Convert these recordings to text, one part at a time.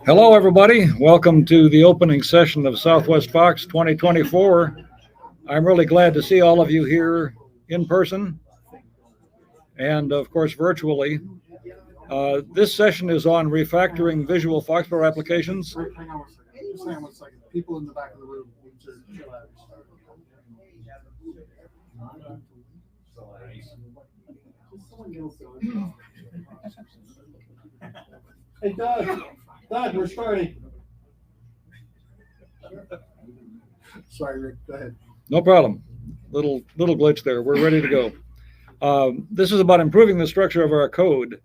Hello, everybody. Welcome to the opening session of Southwest Fox 2024. I'm really glad to see all of you here in person and, of course, virtually. This session is on refactoring visual Foxborough applications. Hang on 1 second. Just hang on 1 second. People in the back of the room need to chill out. Hey, Doug, we're starting. Sorry, Rick, go ahead. No problem. Little glitch there. We're ready to go. This is about improving the structure of our code.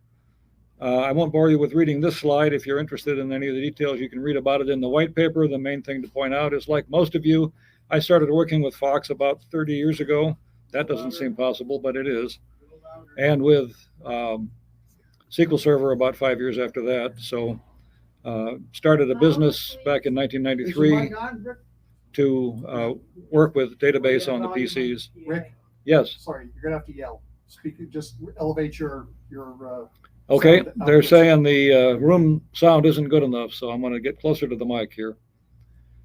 I won't bore you with reading this slide. If you're interested in any of the details, you can read about it in the white paper. The main thing to point out is, like most of you, I started working with Fox about 30 years ago. That doesn't seem possible, but it is. And with SQL Server about 5 years after that. So started a business back in 1993 to work with database on the PCs. Rick? Yes. Sorry, you're gonna have to yell. Speak, just elevate your okay, they're saying the room sound isn't good enough, so I'm gonna get closer to the mic here.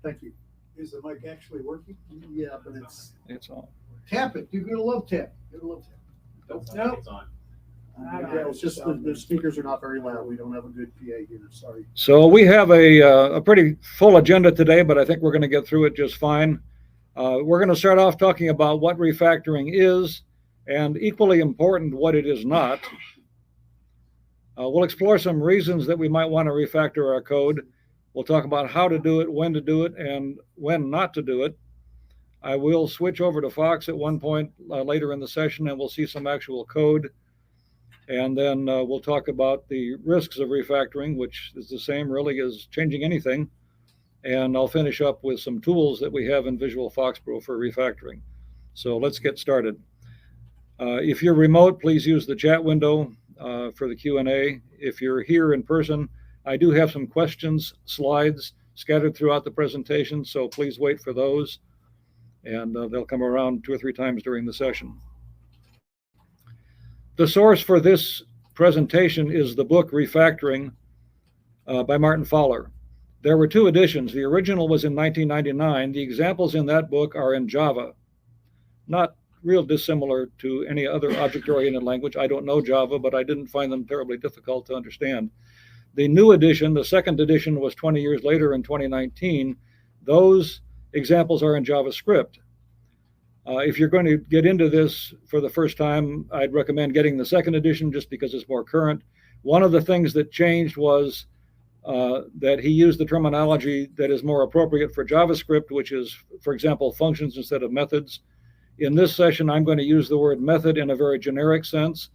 Thank you. Is the mic actually working? Yeah, but it's on. Tap it. You're gonna love tap. You're gonna love tap. Nope. It's on. Yeah, it's just the speakers are not very loud. We don't have a good PA here. Sorry. So we have a pretty full agenda today, but I think we're going to get through it just fine. We're going to start off talking about what refactoring is, and equally important, what it is not. We'll explore some reasons that we might want to refactor our code. We'll talk about how to do it, when to do it, and when not to do it. I will switch over to Fox at one point later in the session, and we'll see some actual code. And then we'll talk about the risks of refactoring, which is the same really as changing anything. And I'll finish up with some tools that we have in Visual Foxborough for refactoring. So let's get started. If you're remote, please use the chat window for the Q&A. If you're here in person, I do have some questions, slides scattered throughout the presentation, so please wait for those. And they'll come around 2 or 3 times during the session. The source for this presentation is the book Refactoring by Martin Fowler. There were 2 editions. The original was in 1999. The examples in that book are in Java, not real dissimilar to any other object-oriented language. I don't know Java, but I didn't find them terribly difficult to understand. The new edition, the 2nd edition, was 20 years later in 2019. Those examples are in JavaScript. If you're going to get into this for the first time, I'd recommend getting the 2nd edition just because it's more current. One of the things that changed was that he used the terminology that is more appropriate for JavaScript, which is, for example, functions instead of methods. In this session, I'm going to use the word method in a very generic sense.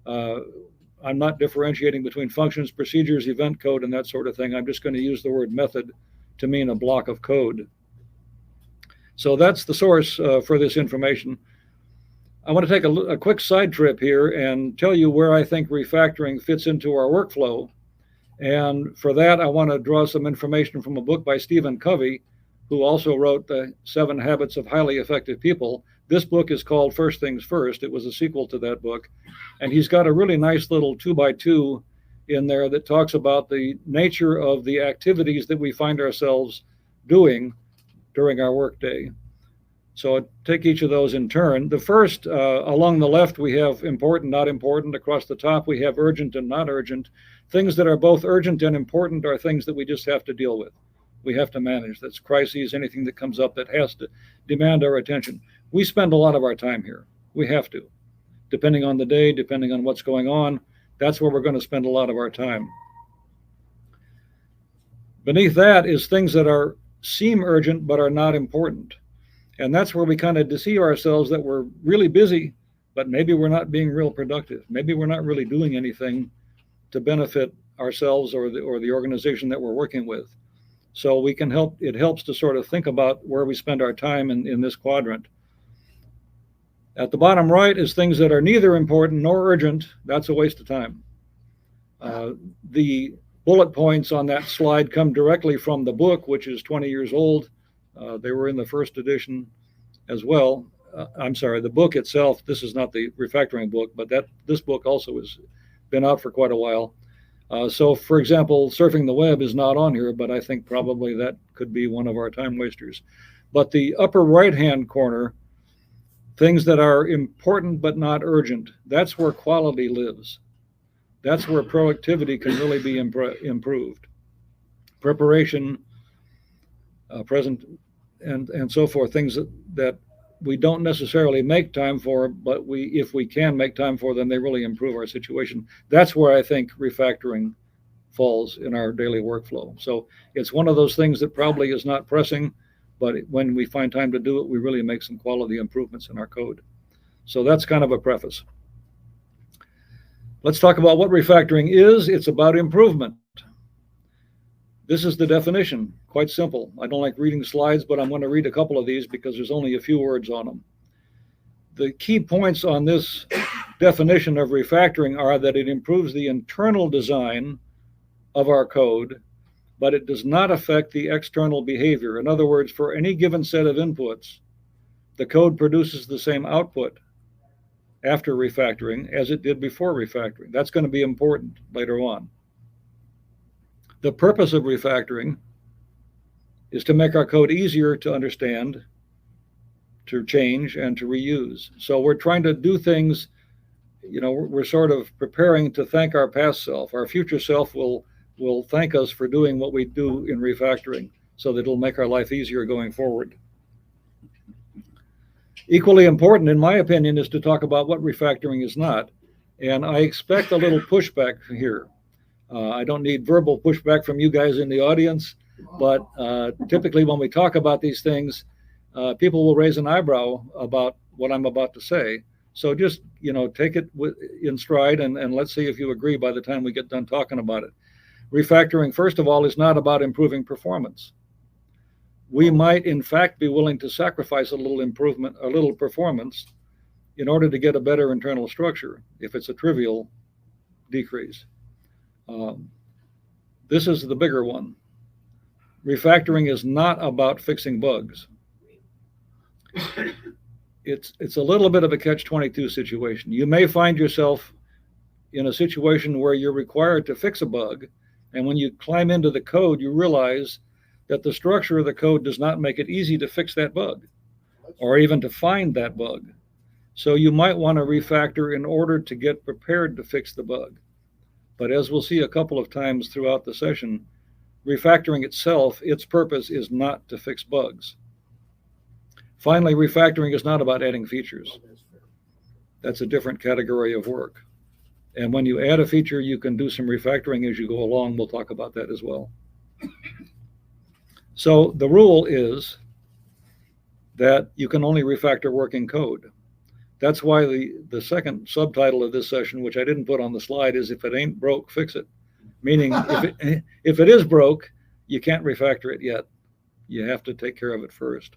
I'm not differentiating between functions, procedures, event code, and that sort of thing. I'm just going to use the word method to mean a block of code. So that's the source for this information. I want to take a quick side trip here and tell you where I think refactoring fits into our workflow. And for that, I want to draw some information from a book by Stephen Covey, who also wrote the 7 Habits of Highly Effective People. This book is called First Things First. It was a sequel to that book. And he's got a really nice little 2x2 in there that talks about the nature of the activities that we find ourselves doing during our workday. So I'll take each of those in turn. The first, along the left, we have important, not important. Across the top, we have urgent and not urgent. Things that are both urgent and important are things that we just have to deal with. We have to manage. That's crises, anything that comes up that has to demand our attention. We spend a lot of our time here. We have to. Depending on the day, depending on what's going on, that's where we're going to spend a lot of our time. Beneath that is things that seem urgent but are not important. And that's where we kind of deceive ourselves that we're really busy, but maybe we're not being real productive. Maybe we're not really doing anything to benefit ourselves or the organization that we're working with. So we can help, it helps to sort of think about where we spend our time in this quadrant. At the bottom right is things that are neither important nor urgent. That's a waste of time. The bullet points on that slide come directly from the book, which is 20 years old. They were in the 1st edition as well. I'm sorry, the book itself, this is not the refactoring book, but this book also has been out for quite a while. So, for example, surfing the web is not on here, but I think probably that could be one of our time wasters. But the upper right-hand corner, things that are important but not urgent, that's where quality lives. That's where productivity can really be improved. Preparation, present, and so forth, things that we don't necessarily make time for, but if we can make time for them, they really improve our situation. That's where I think refactoring falls in our daily workflow. So it's one of those things that probably is not pressing, but when we find time to do it, we really make some quality improvements in our code. So that's kind of a preface. Let's talk about what refactoring is. It's about improvement. This is the definition, quite simple. I don't like reading slides, but I'm going to read a couple of these because there's only a few words on them. The key points on this definition of refactoring are that it improves the internal design of our code, but it does not affect the external behavior. In other words, for any given set of inputs, the code produces the same output after refactoring as it did before refactoring. That's going to be important later on. The purpose of refactoring is to make our code easier to understand, to change, and to reuse. So we're trying to do things, we're sort of preparing to thank our past self. Our future self will thank us for doing what we do in refactoring, so that it'll make our life easier going forward. Equally important, in my opinion, is to talk about what refactoring is not. And I expect a little pushback here. I don't need verbal pushback from you guys in the audience, but typically when we talk about these things, people will raise an eyebrow about what I'm about to say. So just, take it in stride and let's see if you agree by the time we get done talking about it. Refactoring, first of all, is not about improving performance. We might, in fact, be willing to sacrifice a little performance in order to get a better internal structure if it's a trivial decrease. This is the bigger one. Refactoring is not about fixing bugs. It's a little bit of a catch-22 situation. You may find yourself in a situation where you're required to fix a bug, and when you climb into the code, you realize that the structure of the code does not make it easy to fix that bug or even to find that bug. So you might want to refactor in order to get prepared to fix the bug. But as we'll see a couple of times throughout the session, refactoring itself, its purpose is not to fix bugs. Finally, refactoring is not about adding features. That's a different category of work. And when you add a feature, you can do some refactoring as you go along. We'll talk about that as well. So the rule is that you can only refactor working code. That's why the second subtitle of this session, which I didn't put on the slide, is if it ain't broke, fix it. Meaning if it is broke, you can't refactor it yet. You have to take care of it first.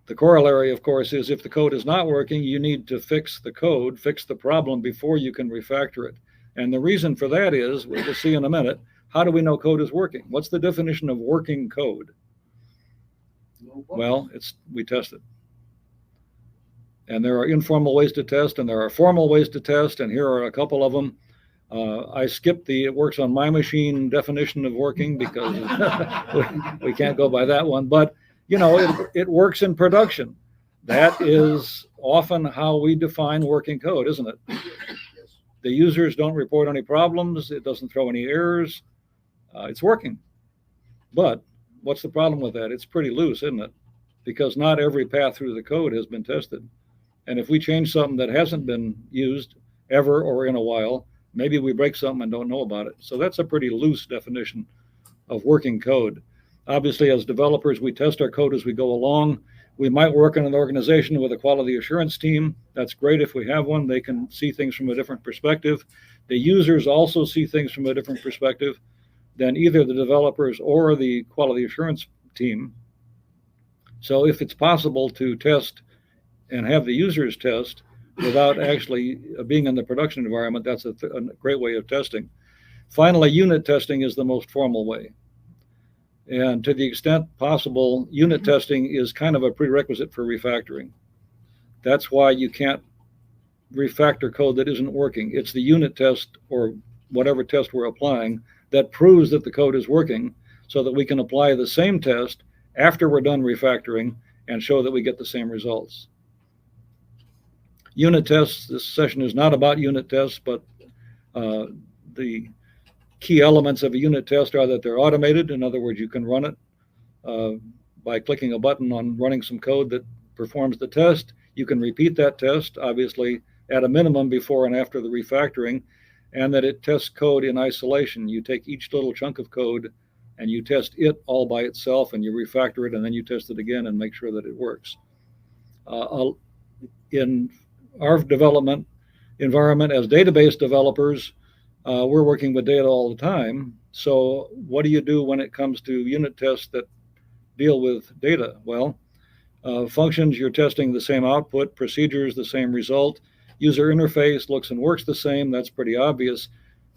The corollary, of course, is if the code is not working, you need to fix the code, fix the problem before you can refactor it. And the reason for that is, we'll see in a minute, how do we know code is working? What's the definition of working code? Well, we test it. And there are informal ways to test, and there are formal ways to test, and here are a couple of them. I skipped the it works on my machine definition of working because we can't go by that one. But, it works in production. That is often how we define working code, isn't it? The users don't report any problems. It doesn't throw any errors. It's working. But what's the problem with that? It's pretty loose, isn't it? Because not every path through the code has been tested. And if we change something that hasn't been used ever or in a while, maybe we break something and don't know about it. So that's a pretty loose definition of working code. Obviously, as developers, we test our code as we go along. We might work in an organization with a quality assurance team. That's great if we have one. They can see things from a different perspective. The users also see things from a different perspective than either the developers or the quality assurance team. So if it's possible to test and have the users test without actually being in the production environment, that's a great way of testing. Finally, unit testing is the most formal way. And to the extent possible, unit testing is kind of a prerequisite for refactoring. That's why you can't refactor code that isn't working. It's the unit test or whatever test we're applying that proves that the code is working, so that we can apply the same test after we're done refactoring and show that we get the same results. Unit tests, this session is not about unit tests, but the key elements of a unit test are that they're automated. In other words, you can run it by clicking a button on running some code that performs the test. You can repeat that test, obviously, at a minimum before and after the refactoring, and that it tests code in isolation. You take each little chunk of code and you test it all by itself, and you refactor it, and then you test it again and make sure that it works. In our development environment as database developers, we're working with data all the time. So what do you do when it comes to unit tests that deal with data? Well, functions, you're testing the same output, procedures, the same result, user interface looks and works the same. That's pretty obvious.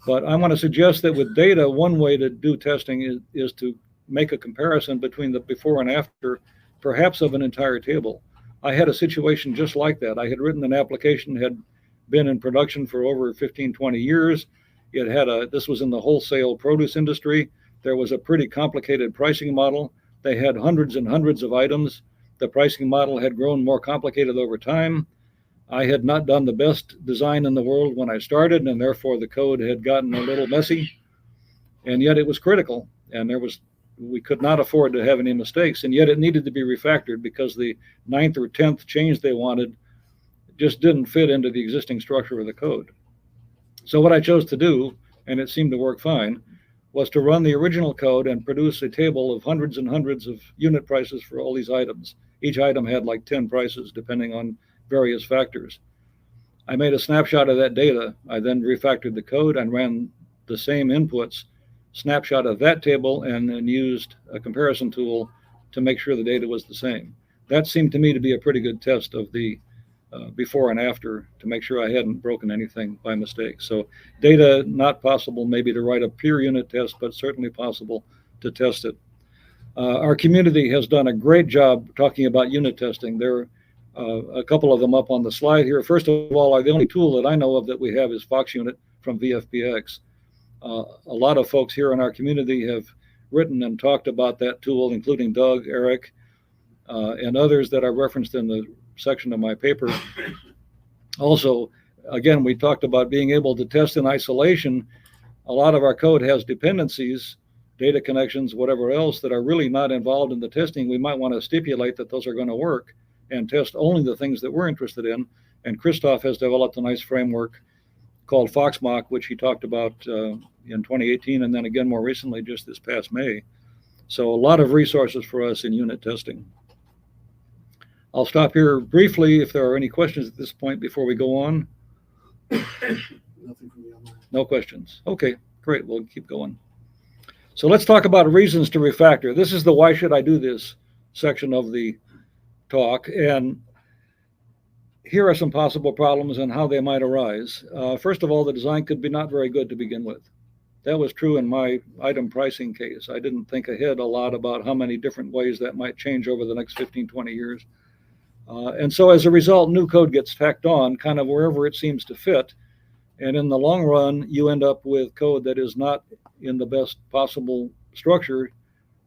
But I want to suggest that with data, one way to do testing is to make a comparison between the before and after, perhaps of an entire table. I had a situation just like that. I had written an application, had been in production for over 15, 20 years. It had this was in the wholesale produce industry. There was a pretty complicated pricing model. They had hundreds and hundreds of items. The pricing model had grown more complicated over time. I had not done the best design in the world when I started, and therefore the code had gotten a little messy, and yet it was critical, and we could not afford to have any mistakes, and yet it needed to be refactored because the 9th or 10th change they wanted just didn't fit into the existing structure of the code. So what I chose to do, and it seemed to work fine, was to run the original code and produce a table of hundreds and hundreds of unit prices for all these items. Each item had like 10 prices, depending on various factors. I made a snapshot of that data. I then refactored the code and ran the same inputs, snapshot of that table, and then used a comparison tool to make sure the data was the same. That seemed to me to be a pretty good test of the before and after, to make sure I hadn't broken anything by mistake. So data, not possible maybe to write a pure unit test, but certainly possible to test it. Our community has done a great job talking about unit testing. There are a couple of them up on the slide here. First of all, the only tool that I know of that we have is FoxUnit from VFPX. A lot of folks here in our community have written and talked about that tool, including Doug, Eric, and others that are referenced in the section of my paper. Also, again, we talked about being able to test in isolation. A lot of our code has dependencies, data connections, whatever else, that are really not involved in the testing. We might want to stipulate that those are going to work and test only the things that we're interested in. And Christoph has developed a nice framework called FoxMock, which he talked about in 2018, and then again more recently, just this past May. So a lot of resources for us in unit testing. I'll stop here briefly if there are any questions at this point before we go on. Nothing from the online. No questions. Okay, great. We'll keep going. So let's talk about reasons to refactor. This is the why should I do this section of the talk. And here are some possible problems and how they might arise. First of all, the design could be not very good to begin with. That was true in my item pricing case. I didn't think ahead a lot about how many different ways that might change over the next 15, 20 years. And so as a result, new code gets tacked on kind of wherever it seems to fit. And in the long run, you end up with code that is not in the best possible structure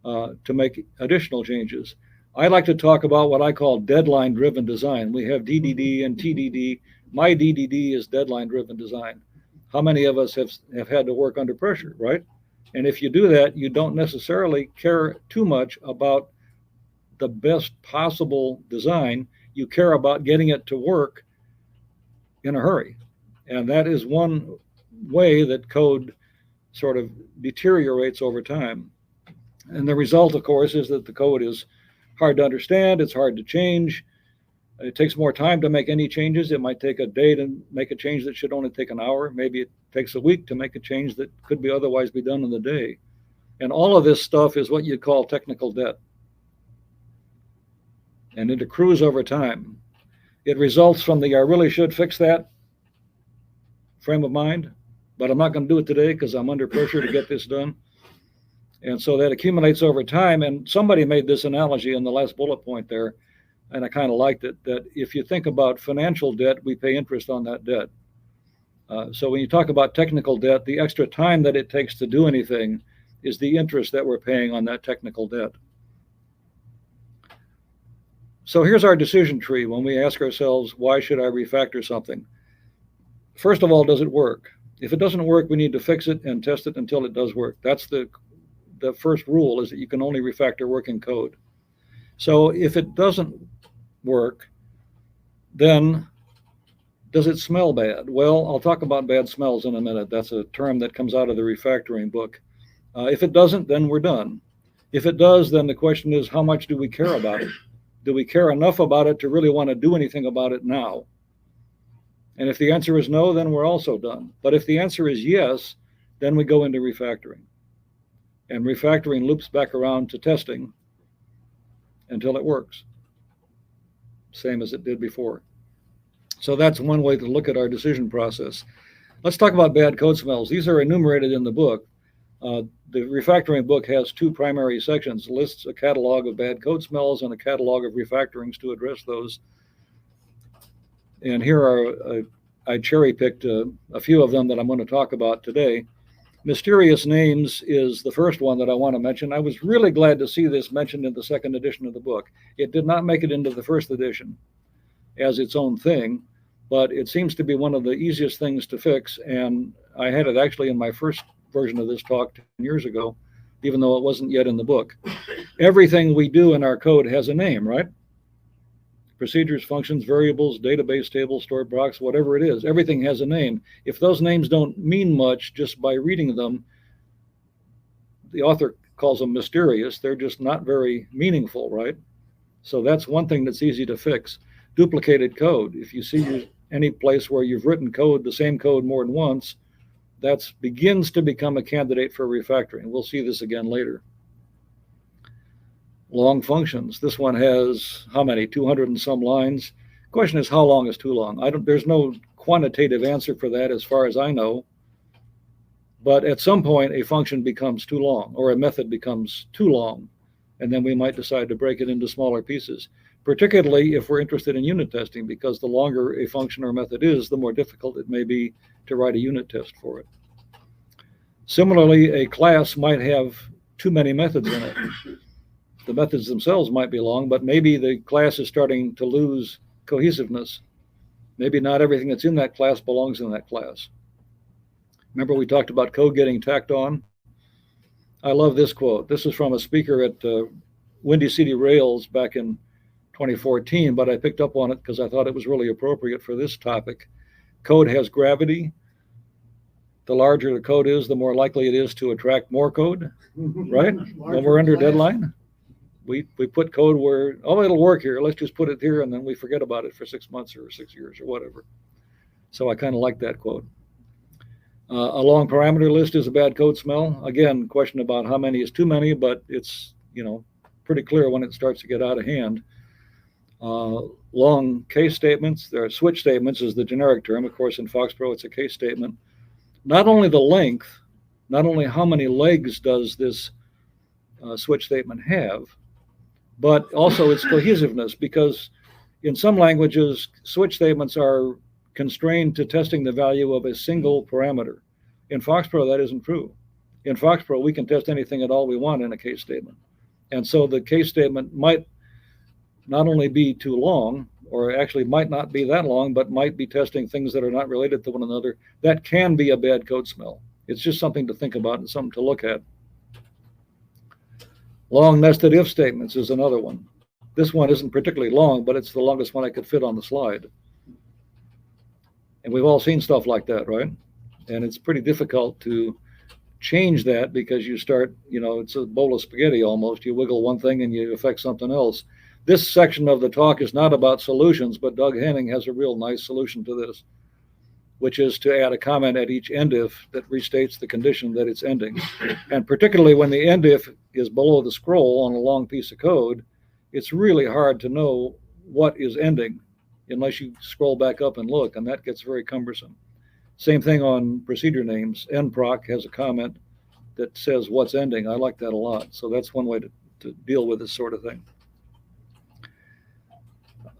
to make additional changes. I like to talk about what I call deadline-driven design. We have DDD and TDD. My DDD is deadline-driven design. How many of us have had to work under pressure, right? And if you do that, you don't necessarily care too much about the best possible design. You care about getting it to work in a hurry. And that is one way that code sort of deteriorates over time. And the result, of course, is that the code is hard to understand. It's hard to change. It takes more time to make any changes. It might take a day to make a change that should only take an hour. Maybe it takes a week to make a change that could be otherwise be done in the day. And all of this stuff is what you'd call technical debt. And it accrues over time. It results from the I really should fix that frame of mind, but I'm not going to do it today because I'm under pressure to get this done. And so that accumulates over time. And somebody made this analogy in the last bullet point there, and I kind of liked it, that if you think about financial debt, we pay interest on that debt. So when you talk about technical debt, the extra time that it takes to do anything is the interest that we're paying on that technical debt. So here's our decision tree when we ask ourselves, why should I refactor something? First of all, does it work? If it doesn't work, we need to fix it and test it until it does work. That's the first rule, is that you can only refactor working code. So if it doesn't work, then does it smell bad? Well, I'll talk about bad smells in a minute. That's a term that comes out of the refactoring book. If it doesn't, then we're done. If it does, then the question is, how much do we care about it? Do we care enough about it to really want to do anything about it now? And if the answer is no, then we're also done. But if the answer is yes, then we go into refactoring. And refactoring loops back around to testing until it works, same as it did before. So that's one way to look at our decision process. Let's talk about bad code smells. These are enumerated in the book. The refactoring book has two primary sections, lists a catalog of bad code smells and a catalog of refactorings to address those. And here are, I cherry-picked a few of them that I'm going to talk about today. Mysterious names is the first one that I want to mention. I was really glad to see this mentioned in the second edition of the book. It did not make it into the first edition as its own thing, but it seems to be one of the easiest things to fix. And I had it actually in my first version of this talk 10 years ago, even though it wasn't yet in the book. Everything we do in our code has a name, right? Procedures, functions, variables, database tables, stored blocks, whatever it is, everything has a name. If those names don't mean much just by reading them, the author calls them mysterious. They're just not very meaningful, right? So that's one thing that's easy to fix. Duplicated code. If you see any place where you've written code, the same code more than once, that begins to become a candidate for refactoring. We'll see this again later. Long functions. This one has how many? 200 and some lines. Question is, how long is too long? There's no quantitative answer for that as far as I know. But at some point, a function becomes too long, or a method becomes too long, and then we might decide to break it into smaller pieces, particularly if we're interested in unit testing, because the longer a function or method is, the more difficult it may be to write a unit test for it. Similarly, a class might have too many methods in it. The methods themselves might be long, but maybe the class is starting to lose cohesiveness. Maybe not everything that's in that class belongs in that class. Remember we talked about code getting tacked on? I love this quote. This is from a speaker at Windy City Rails back in 2014, but I picked up on it because I thought it was really appropriate for this topic. Code has gravity. The larger the code is, the more likely it is to attract more code, right? When we're under deadline. We put code where, oh, it'll work here. Let's just put it here, and then we forget about it for 6 months or 6 years or whatever. So I kind of like that quote. A long parameter list is a bad code smell. Again, question about how many is too many, but it's, pretty clear when it starts to get out of hand. Long case statements, there are switch statements is the generic term. Of course, in FoxPro, it's a case statement. Not only the length, not only how many legs does this switch statement have, but also its cohesiveness, because in some languages, switch statements are constrained to testing the value of a single parameter. In FoxPro, that isn't true. In FoxPro, we can test anything at all we want in a case statement. And so the case statement might not only be too long, or actually might not be that long, but might be testing things that are not related to one another. That can be a bad code smell. It's just something to think about and something to look at. Long nested if statements is another one. This one isn't particularly long, but it's the longest one I could fit on the slide. And we've all seen stuff like that, right? And it's pretty difficult to change that because you start, it's a bowl of spaghetti almost. You wiggle one thing and you affect something else. This section of the talk is not about solutions, but Doug Henning has a real nice solution to this, which is to add a comment at each end if that restates the condition that it's ending. And particularly when the end if is below the scroll on a long piece of code, it's really hard to know what is ending unless you scroll back up and look, and that gets very cumbersome. Same thing on procedure names. nproc has a comment that says what's ending. I like that a lot. So that's one way to deal with this sort of thing.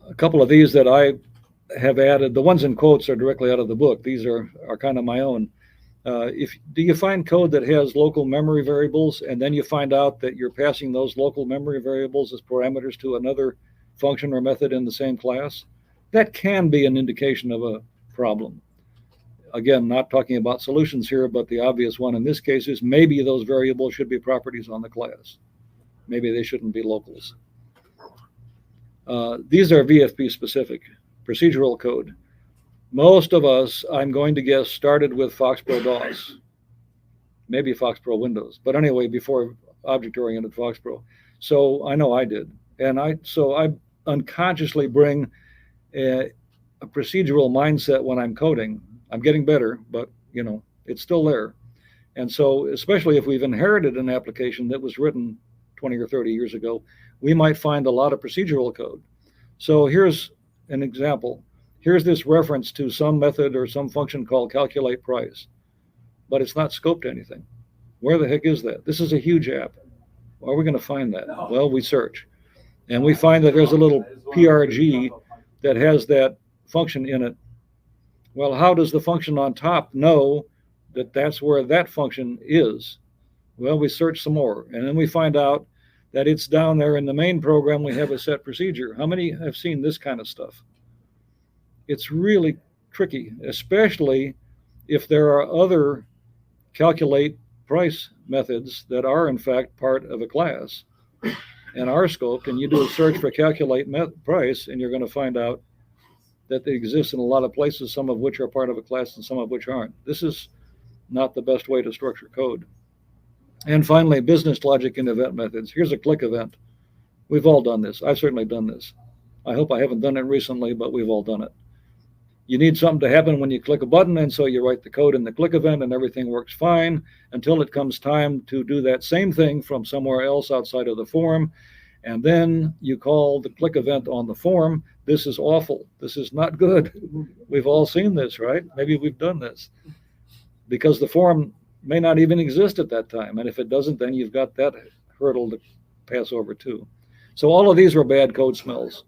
A couple of these that I have added, the ones in quotes are directly out of the book. These are kind of my own. Do you find code that has local memory variables, and then you find out that you're passing those local memory variables as parameters to another function or method in the same class? That can be an indication of a problem. Again, not talking about solutions here, but the obvious one in this case is maybe those variables should be properties on the class. Maybe they shouldn't be locals. These are VFP specific, procedural code. Most of us, I'm going to guess, started with FoxPro DOS, maybe FoxPro Windows, but anyway, before object-oriented FoxPro. So I know I did. And I unconsciously bring a procedural mindset when I'm coding. I'm getting better, but it's still there. And so, especially if we've inherited an application that was written 20 or 30 years ago, we might find a lot of procedural code. So here's an example. Here's this reference to some method or some function called calculate price, but it's not scoped to anything. Where the heck is that? This is a huge app. Where are we going to find that? Well, we search, and we find that there's a little PRG that has that function in it. Well, how does the function on top know that that's where that function is? Well, we search some more, and then we find out that it's down there in the main program. We have a set procedure. How many have seen this kind of stuff? It's really tricky, especially if there are other calculate price methods that are in fact part of a class and are scoped, and you do a search for calculate price, and you're going to find out that they exist in a lot of places, some of which are part of a class and some of which aren't. This is not the best way to structure code. And finally, business logic and event methods. Here's a click event. We've all done this. I've certainly done this. I hope I haven't done it recently, but we've all done it. You need something to happen when you click a button, and so you write the code in the click event, and everything works fine until it comes time to do that same thing from somewhere else outside of the form, and then you call the click event on the form. This is awful. This is not good. We've all seen this, right? Maybe we've done this, because the form may not even exist at that time, and if it doesn't, then you've got that hurdle to pass over too. So all of these were bad code smells,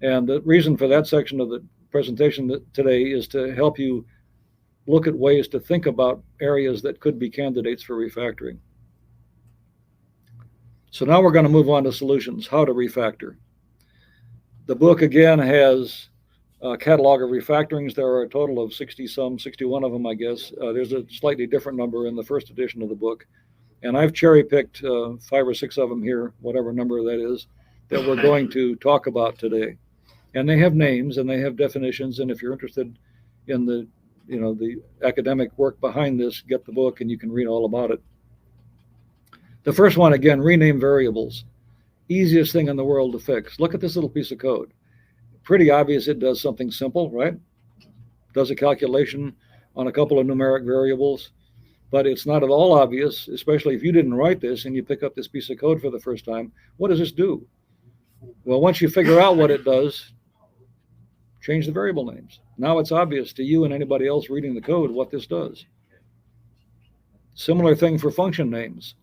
and the reason for that section of the presentation today is to help you look at ways to think about areas that could be candidates for refactoring. So now we're going to move on to solutions, how to refactor. The book again has a catalog of refactorings. There are a total of 61 of them, I guess. There's a slightly different number in the first edition of the book. And I've cherry-picked 5 or 6 of them here, whatever number that is, that we're going to talk about today. And they have names and they have definitions. And if you're interested in the academic work behind this, get the book and you can read all about it. The first one, again, rename variables. Easiest thing in the world to fix. Look at this little piece of code. Pretty obvious it does something simple, right? Does a calculation on a couple of numeric variables, but it's not at all obvious, especially if you didn't write this and you pick up this piece of code for the first time. What does this do? Well, once you figure out what it does, change the variable names. Now it's obvious to you and anybody else reading the code what this does. Similar thing for function names.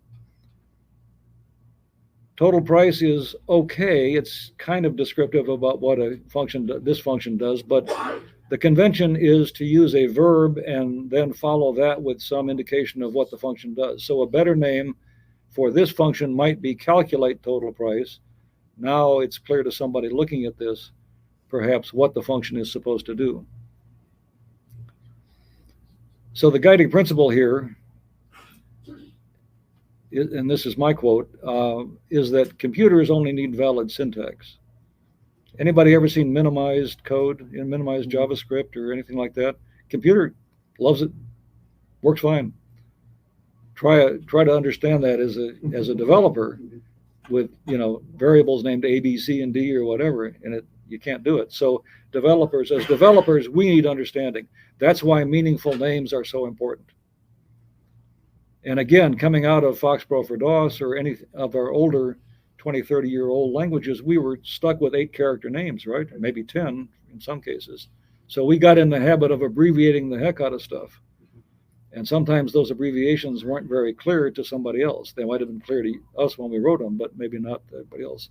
Total price is okay. It's kind of descriptive about what this function does, but the convention is to use a verb and then follow that with some indication of what the function does. So a better name for this function might be calculate total price. Now it's clear to somebody looking at this, perhaps, what the function is supposed to do. So the guiding principle here, and this is my quote, is that computers only need valid syntax. Anybody ever seen minimized code in minimized JavaScript or anything like that? Computer loves it, works fine. Try to understand that as a developer with variables named A, B, C, and D or whatever, and you can't do it. So as developers, we need understanding. That's why meaningful names are so important. And again, coming out of FoxPro for DOS or any of our older 20, 30-year-old languages, we were stuck with 8-character names, right? Maybe 10 in some cases. So we got in the habit of abbreviating the heck out of stuff. And sometimes those abbreviations weren't very clear to somebody else. They might have been clear to us when we wrote them, but maybe not to everybody else.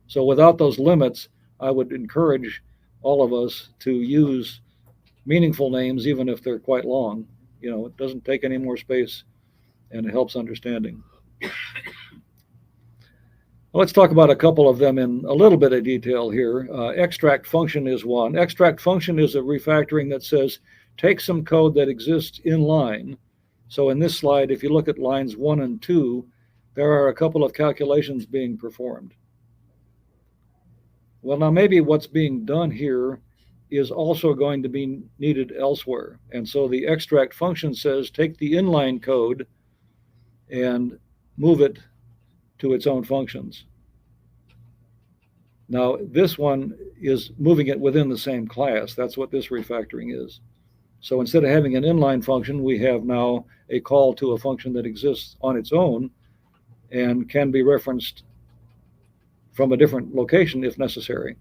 So without those limits, I would encourage all of us to use meaningful names, even if they're quite long. You know, it doesn't take any more space and it helps understanding. Let's talk about a couple of them in a little bit of detail here. Extract function is one. Extract function is a refactoring that says, take some code that exists in line. So in this slide, if you look at lines 1 and 2, there are a couple of calculations being performed. Well, now maybe what's being done here is also going to be needed elsewhere. And so the extract function says, take the inline code and move it to its own functions. Now, this one is moving it within the same class. That's what this refactoring is. So instead of having an inline function, we have now a call to a function that exists on its own and can be referenced from a different location if necessary.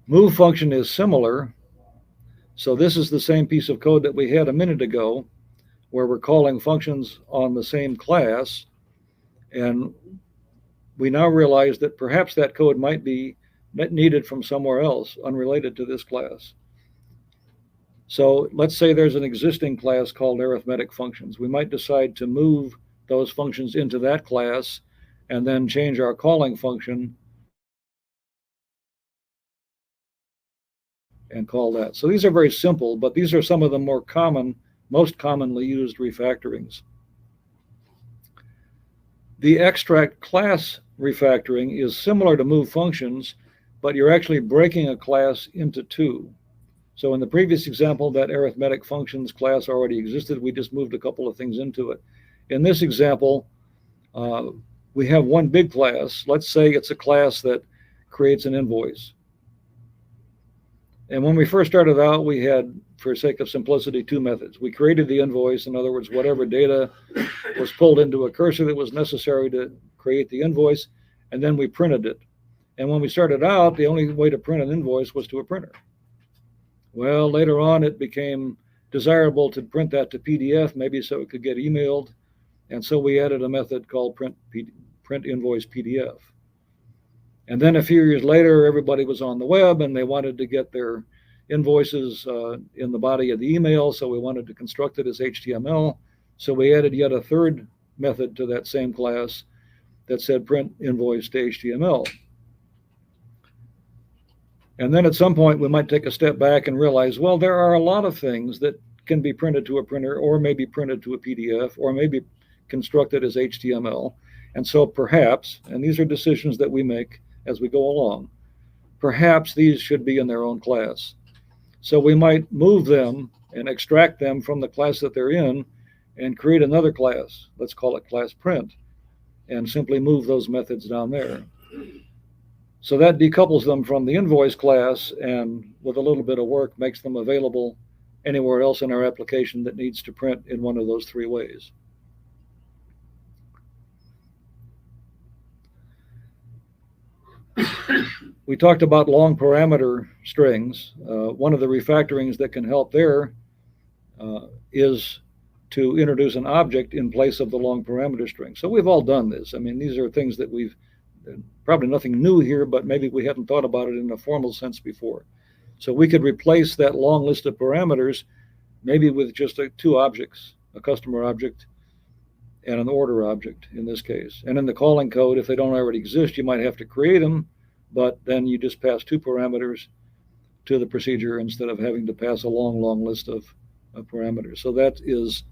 Move function is similar. So this is the same piece of code that we had a minute ago, where we're calling functions on the same class. And we now realize that perhaps that code might be needed from somewhere else, unrelated to this class. So let's say there's an existing class called arithmetic functions. We might decide to move those functions into that class and then change our calling function and call that. So these are very simple, but these are some of the more common, most commonly used refactorings. The extract class refactoring is similar to move functions, but you're actually breaking a class into two. So in the previous example, that arithmetic functions class already existed. We just moved a couple of things into it. In this example, we have one big class. Let's say it's a class that creates an invoice. And when we first started out, we had, for sake of simplicity, two methods. We created the invoice, in other words, whatever data was pulled into a cursor that was necessary to create the invoice, and then we printed it. And when we started out, the only way to print an invoice was to a printer. Well, later on, it became desirable to print that to PDF, maybe so it could get emailed. And so we added a method called print invoice PDF. And then a few years later, everybody was on the web and they wanted to get their invoices in the body of the email. So we wanted to construct it as HTML. So we added yet a third method to that same class that said print invoice to HTML. And then at some point, we might take a step back and realize, well, there are a lot of things that can be printed to a printer or maybe printed to a PDF or maybe constructed as HTML. And so perhaps, and these are decisions that we make as we go along, perhaps these should be in their own class. So we might move them and extract them from the class that they're in and create another class. Let's call it class print, and simply move those methods down there. So that decouples them from the invoice class and with a little bit of work makes them available anywhere else in our application that needs to print in one of those three ways. We talked about long parameter strings. One of the refactorings that can help there is to introduce an object in place of the long parameter string. So we've all done this. I mean, these are things that we've, probably nothing new here, but maybe we hadn't thought about it in a formal sense before. So we could replace that long list of parameters maybe with just two objects, a customer object and an order object in this case. And in the calling code, if they don't already exist, you might have to create them, but then you just pass two parameters to the procedure instead of having to pass a long list of parameters. So that is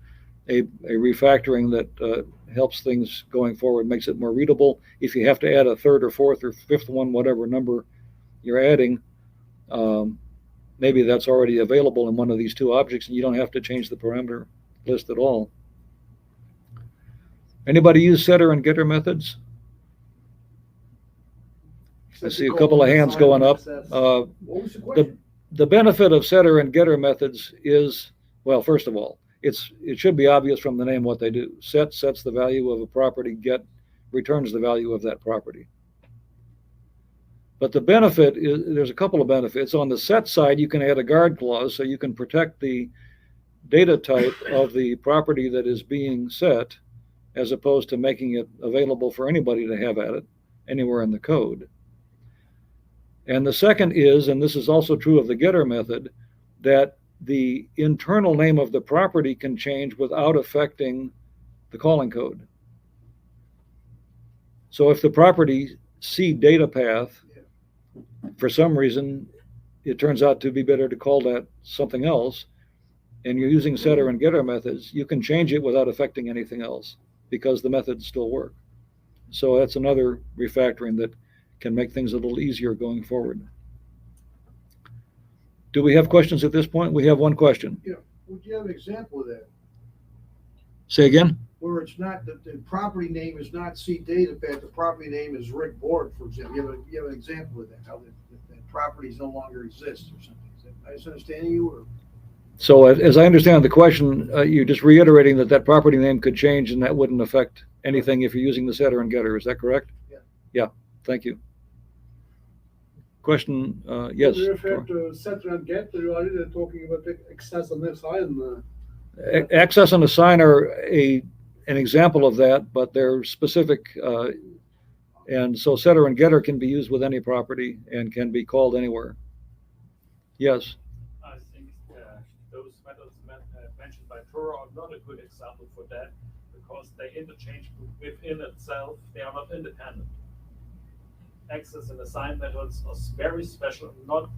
a refactoring that helps things going forward, makes it more readable. If you have to add a third or fourth or fifth one, whatever number you're adding, maybe that's already available in one of these two objects and you don't have to change the parameter list at all. Anybody use setter and getter methods? I see a couple of hands going up. The benefit of setter and getter methods is, well, first of all, it should be obvious from the name what they do. Set sets the value of a property, get returns the value of that property. But the benefit is, there's a couple of benefits. On the set side, you can add a guard clause so you can protect the data type of the property that is being set, as opposed to making it available for anybody to have at it anywhere in the code. And the second is, and this is also true of the getter method, that the internal name of the property can change without affecting the calling code. So if the property C data path, for some reason, it turns out to be better to call that something else, and you're using setter and getter methods, you can change it without affecting anything else because the methods still work. So that's another refactoring that can make things a little easier going forward. Do we have questions at this point? We have one question. Yeah, would you have an example of that? Say again? Where it's not, the property name is not C data path, the property name is Rick Board, for example. You have an example of that, how that properties no longer exist or something. Is that nice understanding you, or? So as I understand the question, you're just reiterating that that property name could change and that wouldn't affect anything if you're using the setter and getter. Is that correct? Yeah. Yeah, thank you. Question, yes. You refer to setter and getter, you are really talking about the access and assign. Access and assign are an example of that, but they're specific. And so setter and getter can be used with any property and can be called anywhere. Yes. I think those methods mentioned by Tora are not a good example for that because they interchange within itself. They are not independent. Access and assign methods are very special. Not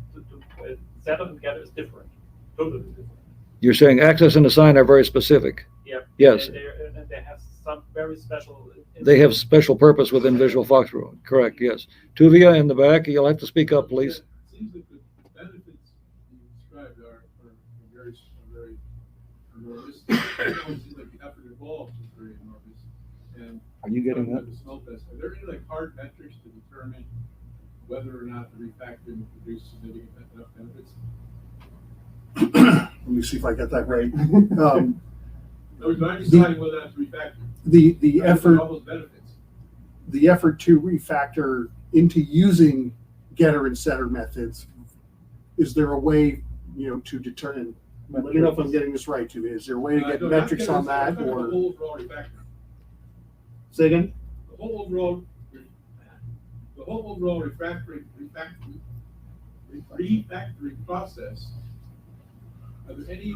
setter and getter is different, totally different. You're saying access and assign are very specific. Yeah. Yes. And they have some very special. They have special purpose within Visual Foxtrot. Correct. Yes. Tuvia in the back. You'll have to speak up, please. It seems like the benefits you described are very enormous. It seems like the effort involved is very enormous. And Are you getting that? the smell test, are there any hard metrics to determine whether or not the refactoring will produce significant enough benefits? Let me see if I got that right. No, I'm deciding whether that's refactoring. The effort, All those benefits. the effort to refactor into using getter and setter methods, is there a way, to determine, let me know if I'm getting this right too, is there a way to get No, metrics I'm on that, talking about or? the whole overall refactoring. Say again? The whole overall refactoring process, are there any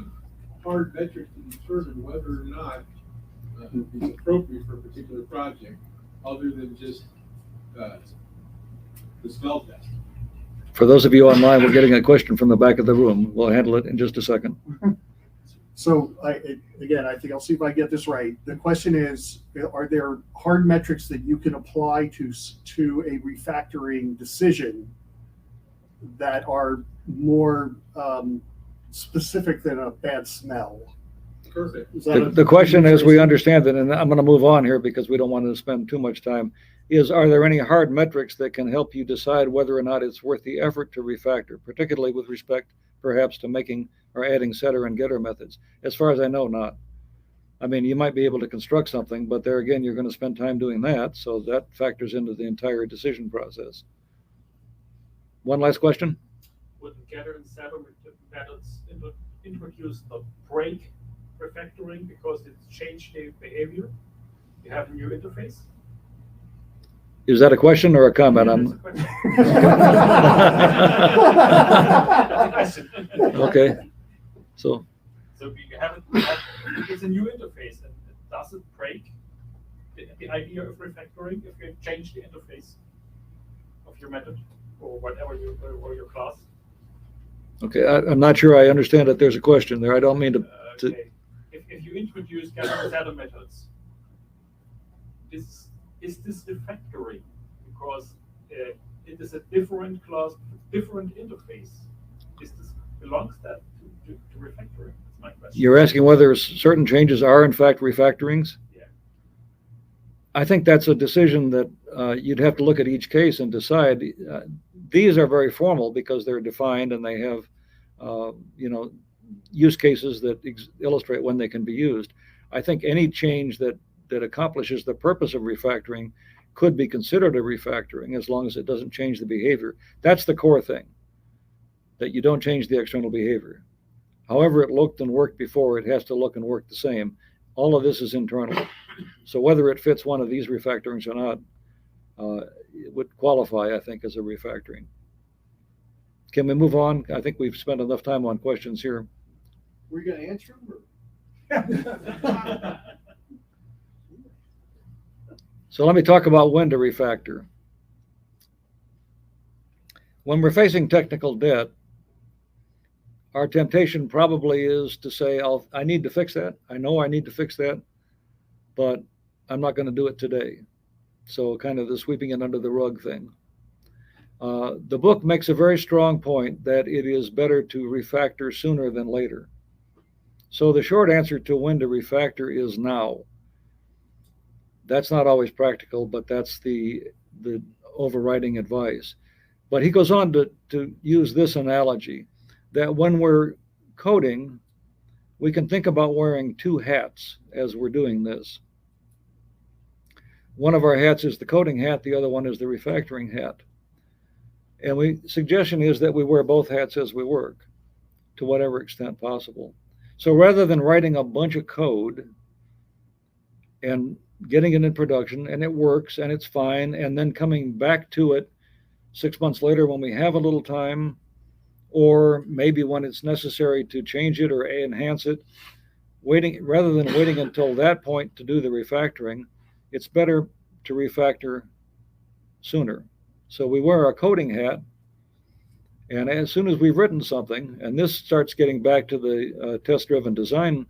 hard metrics to determine whether or not it's appropriate for a particular project, other than just the smell test? For those of you online, we're getting a question from the back of the room. We'll handle it in just a second. So I think I'll see if I get this right. The question is, are there hard metrics that you can apply to a refactoring decision that are more specific than a bad smell? Perfect. Is that The question, as we understand it, and I'm going to move on here because we don't want to spend too much time, is are there any hard metrics that can help you decide whether or not it's worth the effort to refactor, particularly with respect perhaps to making or adding setter and getter methods? As far as I know, not. I mean, you might be able to construct something, but there again, you're going to spend time doing that, so that factors into the entire decision process. One last question? Would getter and setter methods introduce the break refactoring because it's changed the behavior? You have a new interface? Is that a question or a comment? Yeah, that's a question. That's a question. Okay. So you have it's a new interface, and does it break the idea of refactoring if you change the interface of your method or whatever or your class? okay, I'm not sure I understand that there's a question there. I don't mean to Okay. If you introduce getter and setter methods, is this refactoring? Because it is a different class, different interface. Belongs that to refactoring? That's my question. You're asking whether certain changes are in fact refactorings? Yeah. I think that's a decision that you'd have to look at each case and decide. These are very formal because they're defined and they have, use cases that illustrate when they can be used. I think any change that accomplishes the purpose of refactoring could be considered a refactoring as long as it doesn't change the behavior. That's the core thing, that you don't change the external behavior. However it looked and worked before, it has to look and work the same. All of this is internal. So whether it fits one of these refactorings or not, it would qualify, I think, as a refactoring. Can we move on? I think we've spent enough time on questions here. Were you gonna answer them or? So let me talk about when to refactor. When we're facing technical debt, our temptation probably is to say, I need to fix that. I know I need to fix that, but I'm not going to do it today. So kind of the sweeping it under the rug thing. The book makes a very strong point that it is better to refactor sooner than later. So the short answer to when to refactor is now. That's not always practical, but that's the overriding advice. But he goes on to use this analogy, that when we're coding, we can think about wearing two hats as we're doing this. One of our hats is the coding hat, the other one is the refactoring hat. And suggestion is that we wear both hats as we work, to whatever extent possible. So rather than writing a bunch of code and getting it in production and it works and it's fine, and then coming back to it 6 months later when we have a little time, or maybe when it's necessary to change it or enhance it, rather than waiting until that point to do the refactoring, it's better to refactor sooner. So we wear our coding hat, and as soon as we've written something, and this starts getting back to the test-driven design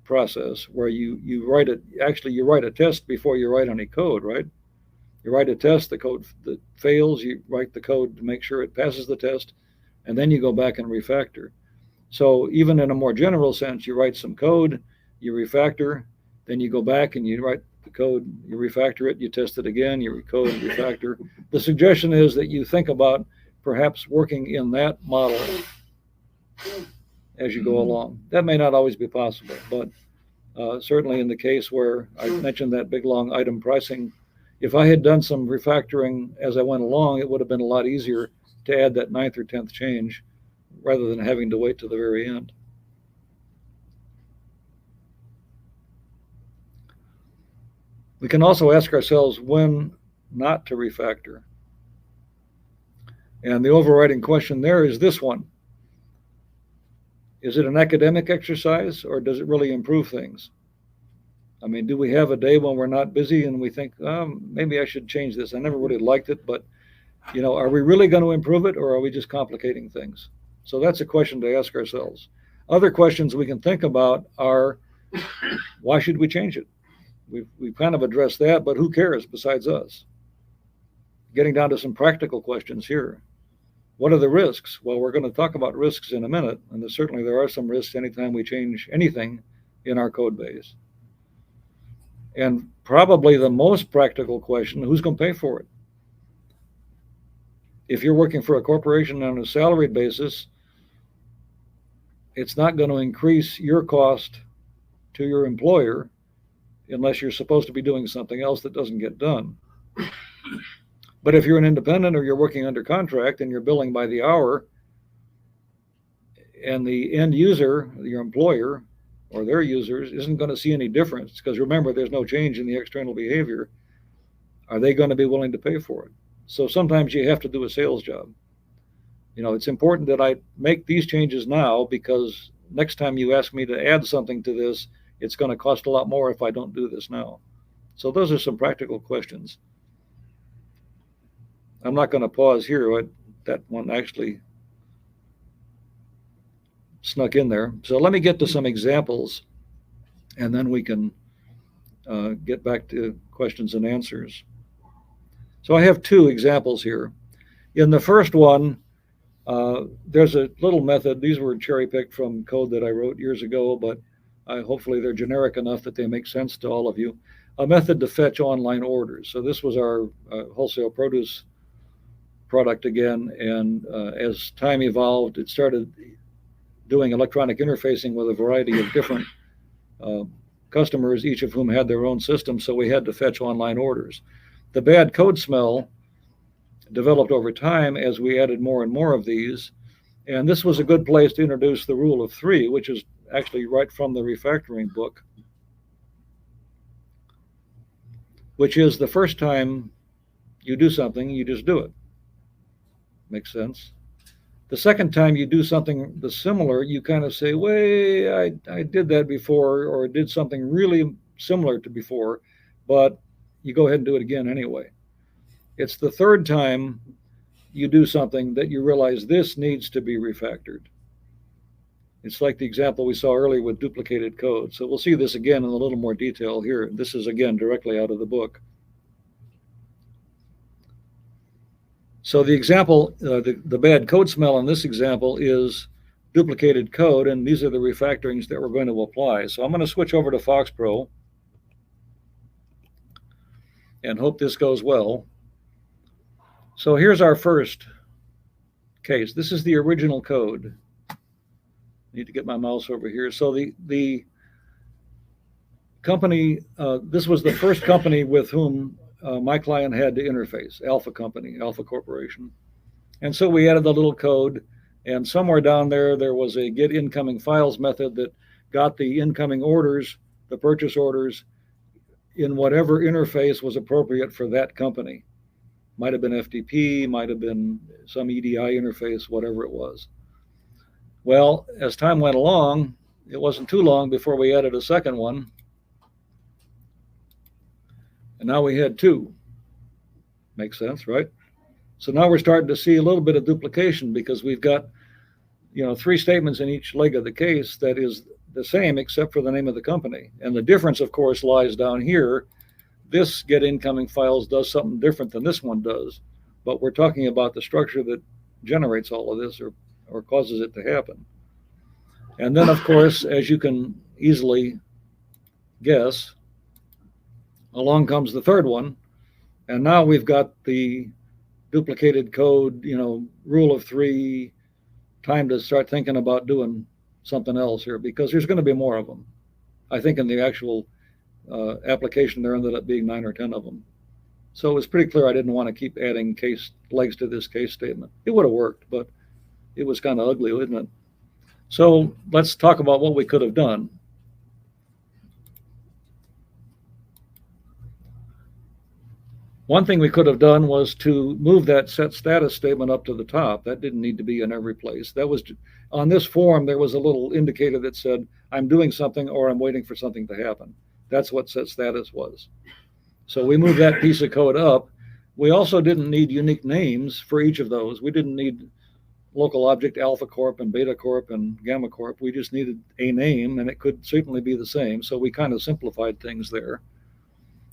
process, where you write a test before you write any code, right? You write a test, the code that fails, you write the code to make sure it passes the test, and then you go back and refactor. So even in a more general sense, you write some code, you refactor, then you go back and you write the code, you refactor it, you test it again, you recode, refactor. The suggestion is that you think about perhaps working in that model as you go along. That may not always be possible, but certainly in the case where I mentioned that big long item pricing, if I had done some refactoring as I went along, it would have been a lot easier to add that 9th or 10th change rather than having to wait to the very end. We can also ask ourselves when not to refactor. And the overriding question there is this one. Is it an academic exercise, or does it really improve things? I mean, do we have a day when we're not busy and we think, maybe I should change this? I never really liked it, but are we really going to improve it, or are we just complicating things? So that's a question to ask ourselves. Other questions we can think about are, why should we change it? We've kind of addressed that, but who cares besides us? Getting down to some practical questions here. What are the risks? Well, we're going to talk about risks in a minute, and certainly there are some risks anytime we change anything in our code base. And probably the most practical question, who's going to pay for it? If you're working for a corporation on a salaried basis, it's not going to increase your cost to your employer unless you're supposed to be doing something else that doesn't get done. But if you're an independent or you're working under contract and you're billing by the hour, and the end user, your employer or their users, isn't going to see any difference, because remember, there's no change in the external behavior, are they going to be willing to pay for it? So sometimes you have to do a sales job. It's important that I make these changes now, because next time you ask me to add something to this, it's going to cost a lot more if I don't do this now. So those are some practical questions. I'm not going to pause here. That one actually snuck in there. So let me get to some examples, and then we can get back to questions and answers. So I have two examples here. In the first one, there's a little method. These were cherry-picked from code that I wrote years ago, but hopefully they're generic enough that they make sense to all of you. A method to fetch online orders. So this was our wholesale produce product again, and as time evolved, it started doing electronic interfacing with a variety of different customers, each of whom had their own system, so we had to fetch online orders. The bad code smell developed over time as we added more and more of these, and this was a good place to introduce the rule of 3, which is actually right from the refactoring book, which is the first time you do something, you just do it. Makes sense? The second time you do something similar, you kind of say, wait, I did that before, or did something really similar to before, but you go ahead and do it again anyway. It's the third time you do something that you realize this needs to be refactored. It's like the example we saw earlier with duplicated code. So we'll see this again in a little more detail here. This is again directly out of the book. So the example, the bad code smell in this example is duplicated code, and these are the refactorings that we're going to apply. So I'm going to switch over to FoxPro and hope this goes well. So here's our first case. This is the original code. Need to get my mouse over here. So the company, this was the first company with whom my client had to interface, Alpha Company, Alpha Corporation. And so we added the little code, and somewhere down there, there was a get incoming files method that got the incoming orders, the purchase orders, in whatever interface was appropriate for that company. Might have been FTP, might have been some EDI interface, whatever it was. Well, as time went along, it wasn't too long before we added a second one. And now we had two. Makes sense, right? So now we're starting to see a little bit of duplication because we've got, three statements in each leg of the case that is the same except for the name of the company. And the difference, of course, lies down here. This get incoming files does something different than this one does, but we're talking about the structure that generates all of this or causes it to happen. And then, of course, as you can easily guess, along comes the third one, and now we've got the duplicated code, rule of three, time to start thinking about doing something else here, because there's going to be more of them. I think in the actual application there ended up being 9 or 10 of them. So it was pretty clear I didn't want to keep adding case legs to this case statement. It would have worked, but it was kind of ugly, isn't it? So let's talk about what we could have done. One thing we could have done was to move that set status statement up to the top. That didn't need to be in every place. That was on this form, there was a little indicator that said, I'm doing something or I'm waiting for something to happen. That's what set status was. So we moved that piece of code up. We also didn't need unique names for each of those. We didn't need local object Alpha Corp and Beta Corp and Gamma Corp. We just needed a name, and it could certainly be the same. So we kind of simplified things there.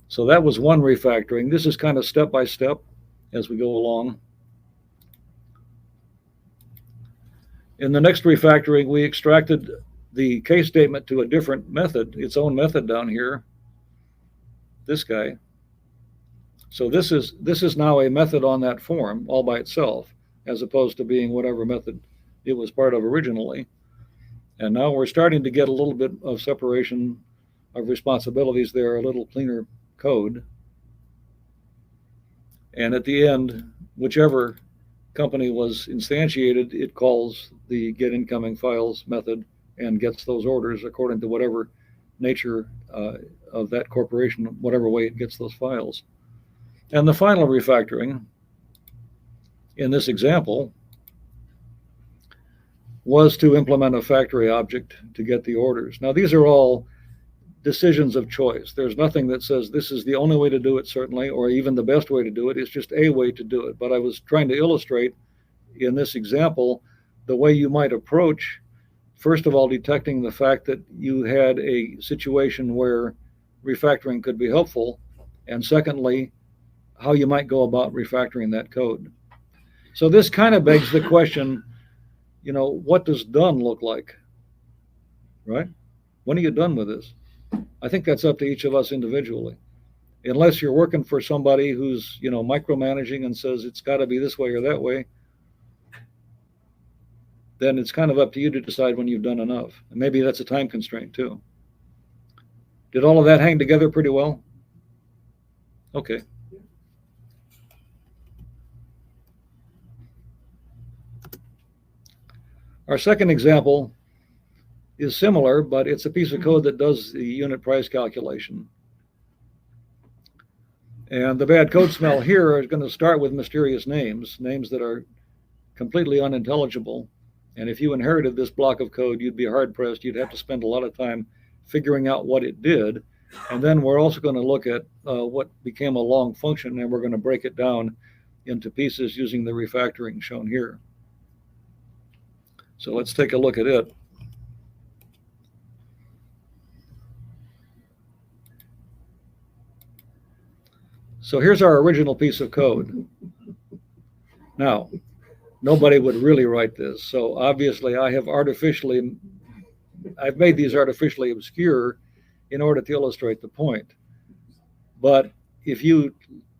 So that was one refactoring. This is kind of step by step as we go along. In the next refactoring, we extracted the case statement to a different method, its own method down here, this guy. So this is now a method on that form all by itself, as opposed to being whatever method it was part of originally. And now we're starting to get a little bit of separation of responsibilities there, a little cleaner code. And at the end, whichever company was instantiated, it calls the get incoming files method and gets those orders according to whatever nature of that corporation, whatever way it gets those files. And the final refactoring in this example was to implement a factory object to get the orders. Now, these are all decisions of choice. There's nothing that says this is the only way to do it, certainly, or even the best way to do it. It's just a way to do it. But I was trying to illustrate in this example the way you might approach, first of all, detecting the fact that you had a situation where refactoring could be helpful, and secondly, how you might go about refactoring that code. So this kind of begs the question, what does done look like, right? When are you done with this? I think that's up to each of us individually. Unless you're working for somebody who's, micromanaging and says it's got to be this way or that way, then it's kind of up to you to decide when you've done enough. And maybe that's a time constraint too. Did all of that hang together pretty well? Okay. Our second example is similar, but it's a piece of code that does the unit price calculation. And the bad code smell here is going to start with mysterious names that are completely unintelligible. And if you inherited this block of code, you'd be hard pressed. You'd have to spend a lot of time figuring out what it did. And then we're also going to look at what became a long function, and we're going to break it down into pieces using the refactoring shown here. So let's take a look at it. So here's our original piece of code. Now, nobody would really write this. So obviously I've made these artificially obscure in order to illustrate the point. But if you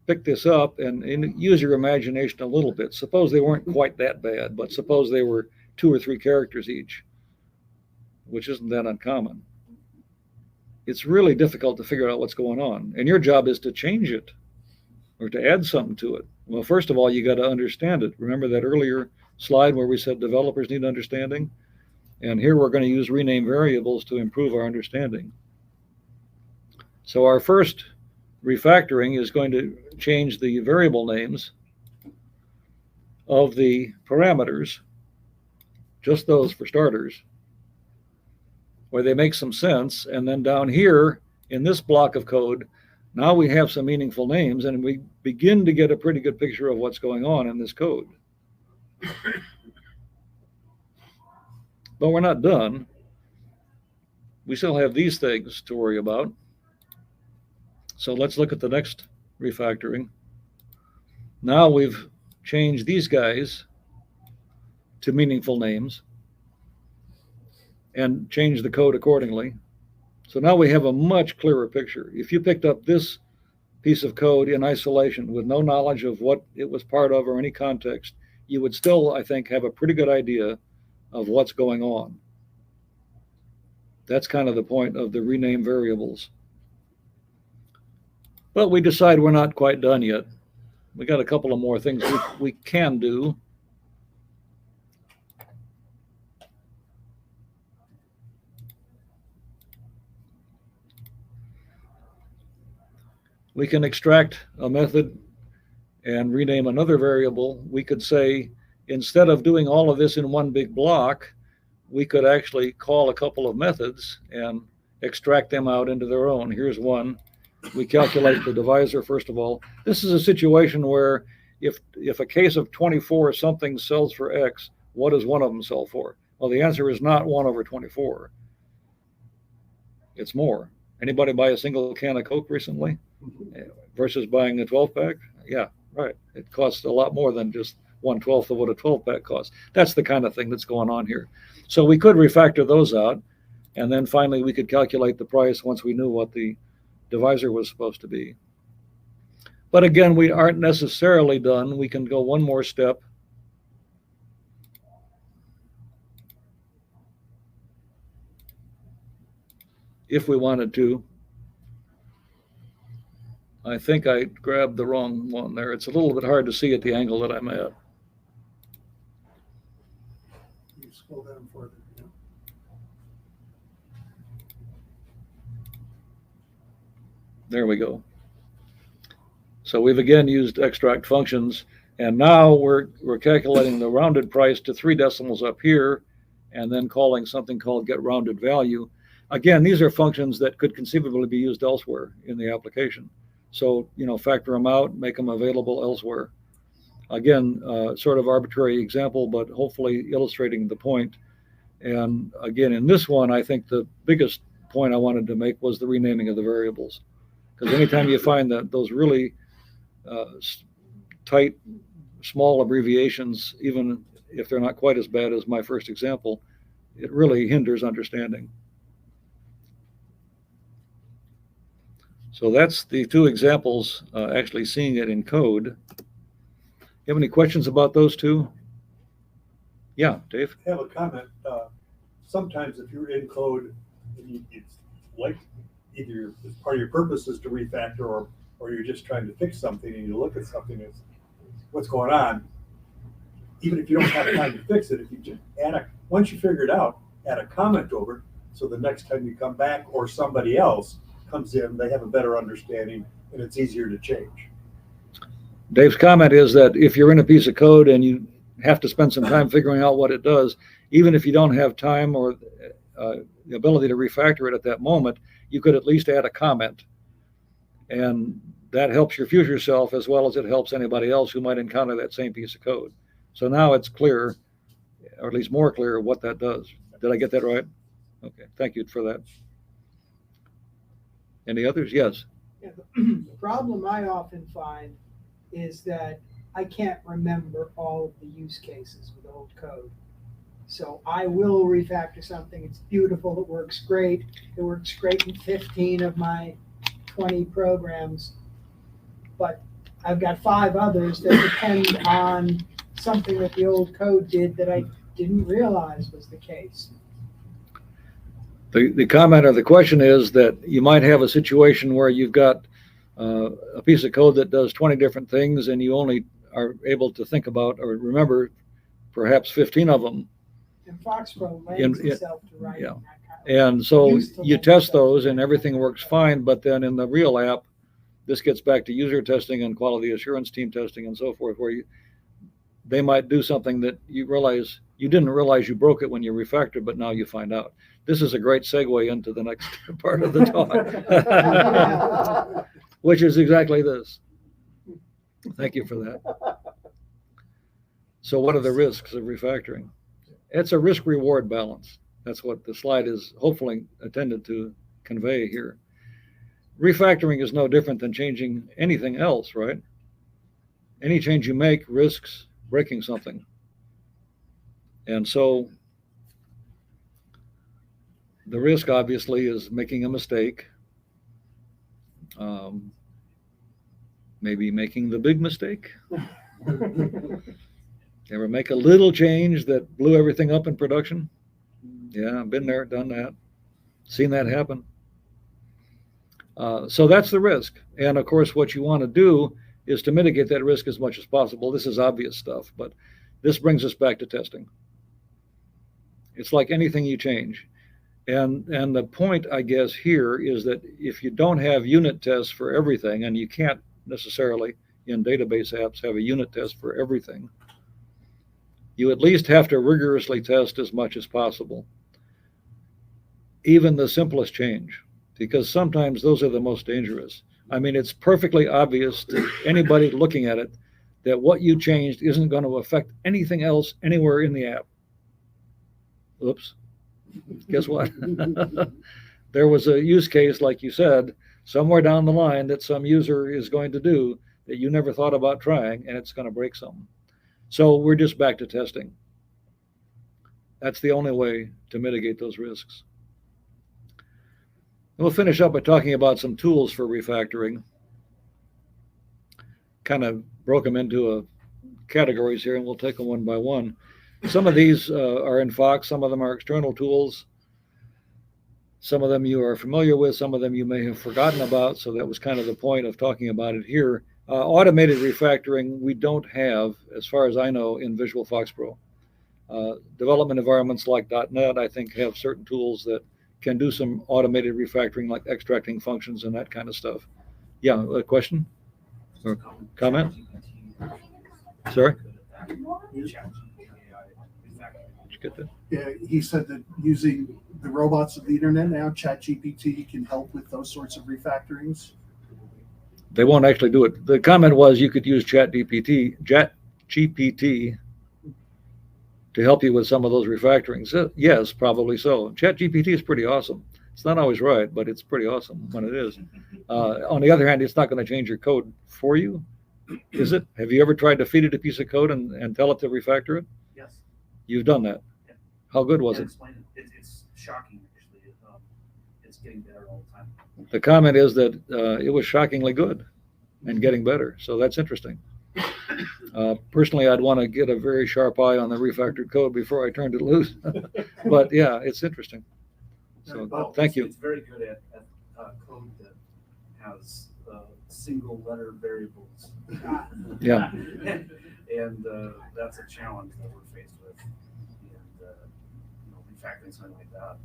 pick this up and use your imagination a little bit, suppose they weren't quite that bad, but suppose they were 2 or 3 characters each, which isn't that uncommon. It's really difficult to figure out what's going on. And your job is to change it or to add something to it. Well, first of all, you got to understand it. Remember that earlier slide where we said developers need understanding? And here we're going to use rename variables to improve our understanding. So our first refactoring is going to change the variable names of the parameters, just those for starters, where they make some sense. And then down here in this block of code, now we have some meaningful names, and we begin to get a pretty good picture of what's going on in this code. But we're not done. We still have these things to worry about. So let's look at the next refactoring. Now we've changed these guys to meaningful names and changed the code accordingly. So now we have a much clearer picture. If you picked up this piece of code in isolation with no knowledge of what it was part of or any context, you would still, I think, have a pretty good idea of what's going on. That's kind of the point of the rename variables. But we decide we're not quite done yet. We got a couple of more things we can do. We can extract a method and rename another variable. We could say, instead of doing all of this in one big block, we could actually call a couple of methods and extract them out into their own. Here's one. We calculate the divisor, first of all. This is a situation where if a case of 24 something sells for X, what does one of them sell for? Well, the answer is not 1 over 24. It's more. Anybody buy a single can of Coke recently versus buying a 12-pack? Yeah, right. It costs a lot more than just 1/12 of what a 12-pack costs. That's the kind of thing that's going on here. So we could refactor those out, and then finally we could calculate the price once we knew what the divisor was supposed to be. But again, we aren't necessarily done. We can go one more step. If we wanted to. I think I grabbed the wrong one there. It's a little bit hard to see at the angle that I'm at. You scroll down further. Yeah. There we go. So we've again used extract functions, and now we're calculating the rounded price to 3 decimals up here, and then calling something called get rounded value. Again, these are functions that could conceivably be used elsewhere in the application. So, factor them out, make them available elsewhere. Again, sort of arbitrary example, but hopefully illustrating the point. And again, in this one, I think the biggest point I wanted to make was the renaming of the variables. Because anytime you find that those really tight, small abbreviations, even if they're not quite as bad as my first example, it really hinders understanding. So that's the 2 examples, actually seeing it in code. You have any questions about those 2? Yeah, Dave? I have a comment. Sometimes if you're in code, and it's like either as part of your purpose is to refactor or you're just trying to fix something and you look at something as what's going on, even if you don't have time to fix it, if you just once you figure it out, add a comment over it, so the next time you come back or somebody else comes in, they have a better understanding and it's easier to change. Dave's comment is that if you're in a piece of code and you have to spend some time figuring out what it does. Even if you don't have time or the ability to refactor it at that moment, you could at least add a comment. And that helps your future self as well as it helps anybody else who might encounter that same piece of code. So now it's clear, or at least more clear, what that does. Did I get that right? Okay, thank you for that. Any others? Yes. Yeah, the problem I often find is that I can't remember all of the use cases with old code. So I will refactor something, it's beautiful, it works great. It works great in 15 of my 20 programs. But I've got 5 others that depend on something that the old code did that I didn't realize was the case. The comment or the question is that you might have a situation where you've got a piece of code that does 20 different things and you only are able to think about or remember perhaps 15 of them. And Foxborough lends itself to writing yeah. that kind of. And so Used to you lend test itself. those and everything works fine, but then in the real app, this gets back to user testing and quality assurance team testing and so forth, where they might do something that you didn't realize you broke it when you refactored, but now you find out. This is a great segue into the next part of the talk, which is exactly this. Thank you for that. So what are the risks of refactoring? It's a risk-reward balance. That's what the slide is hopefully intended to convey here. Refactoring is no different than changing anything else, right? Any change you make risks breaking something. And so the risk obviously is making a mistake, maybe making the big mistake. Ever make a little change that blew everything up in production? Yeah, I've been there, done that, seen that happen. So that's the risk. And of course, what you want to do is to mitigate that risk as much as possible. This is obvious stuff, but this brings us back to testing. It's like anything you change. And the point, I guess, here is that if you don't have unit tests for everything, and you can't necessarily in database apps have a unit test for everything, you at least have to rigorously test as much as possible, even the simplest change, because sometimes those are the most dangerous. I mean, it's perfectly obvious to anybody looking at it that what you changed isn't going to affect anything else anywhere in the app. Oops. Guess what? There was a use case, like you said, somewhere down the line that some user is going to do that you never thought about trying, and it's going to break something. So we're just back to testing. That's the only way to mitigate those risks. We'll finish up by talking about some tools for refactoring. Kind of broke them into categories here, and we'll take them one by one. Some of these are in Fox, some of them are external tools. Some of them you are familiar with, some of them you may have forgotten about, so that was kind of the point of talking about it here. Automated refactoring, we don't have, as far as I know, in Visual FoxPro. Development environments like .NET, I think, have certain tools that can do some automated refactoring, like extracting functions and that kind of stuff. Yeah, a question or comment? Sorry? Did you get that? Yeah, he said that using the robots of the internet now, ChatGPT can help with those sorts of refactorings. They won't actually do it. The comment was you could use ChatGPT to help you with some of those refactorings. Yes, probably so. ChatGPT is pretty awesome. It's not always right, but it's pretty awesome when it is. On the other hand, it's not going to change your code for you, is it? Have you ever tried to feed it a piece of code and tell it to refactor it? Yes. You've done that. Yeah. How good was Yeah, it? explain it. It's shocking, actually. It's getting better all the time. The comment is that it was shockingly good and getting better. So that's interesting. Personally, I'd want to get a very sharp eye on the refactored code before I turned it loose. But yeah, it's interesting. So thank you. It's very good at code that has single letter variables. Yeah. And that's a challenge that we're faced with. And refactoring something like that.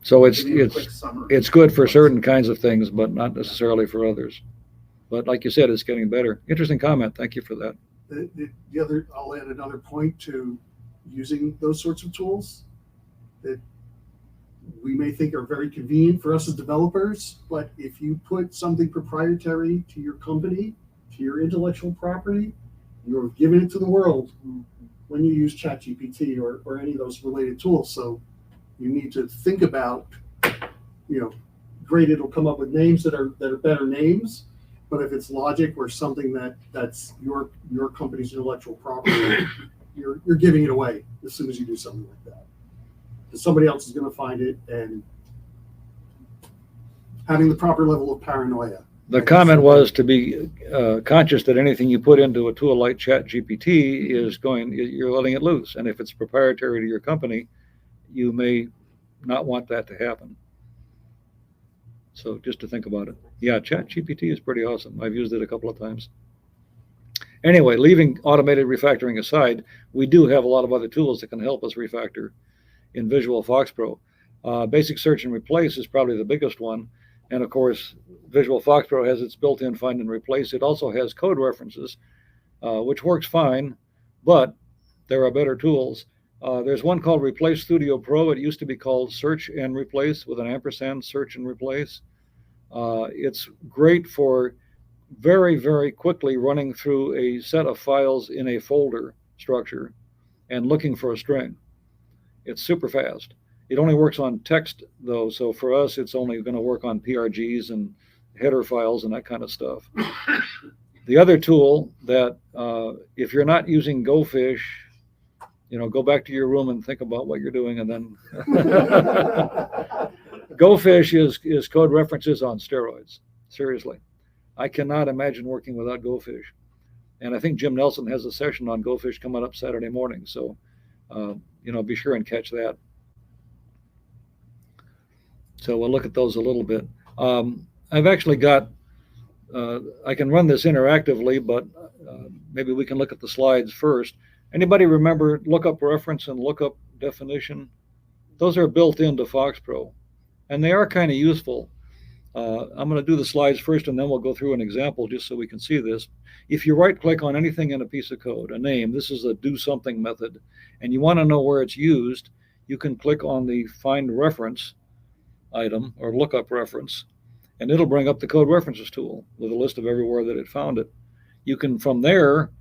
So Give you a quick summary. it's good for certain kinds of things, but not necessarily for others. But like you said, it's getting better. Interesting comment. Thank you for that. The other, I'll add another point to using those sorts of tools that we may think are very convenient for us as developers, but if you put something proprietary to your company, to your intellectual property, you're giving it to the world when you use ChatGPT or any of those related tools. So you need to think about, great, it'll come up with names that are better names, but if it's logic or something that's your company's intellectual property, you're giving it away as soon as you do something like that. Because somebody else is going to find it, and having the proper level of paranoia. The comment was to be conscious that anything you put into a tool like ChatGPT you're letting it loose. And if it's proprietary to your company, you may not want that to happen. So just to think about it. Yeah, ChatGPT is pretty awesome. I've used it a couple of times. Anyway, leaving automated refactoring aside, we do have a lot of other tools that can help us refactor in Visual FoxPro. Basic search and replace is probably the biggest one. And of course, Visual FoxPro has its built-in find and replace. It also has code references, which works fine, but there are better tools. There's one called Replace Studio Pro. It used to be called Search and Replace with an ampersand, search and replace. It's great for very, very quickly running through a set of files in a folder structure and looking for a string. It's super fast. It only works on text, though, so for us, it's only going to work on PRGs and header files and that kind of stuff. The other tool that, if you're not using GoFish, go back to your room and think about what you're doing, and then GoFish is code references on steroids. Seriously. I cannot imagine working without GoFish. And I think Jim Nelson has a session on GoFish coming up Saturday morning, so be sure and catch that. So we'll look at those a little bit. I've actually got, I can run this interactively, but maybe we can look at the slides first. Anybody remember lookup reference and lookup definition? Those are built into FoxPro, and they are kind of useful. I'm going to do the slides first, and then we'll go through an example just so we can see this. If you right-click on anything in a piece of code, a name, this is a do something method, and you want to know where it's used, you can click on the find reference item or lookup reference, and it'll bring up the code references tool with a list of everywhere that it found it. You can, from there,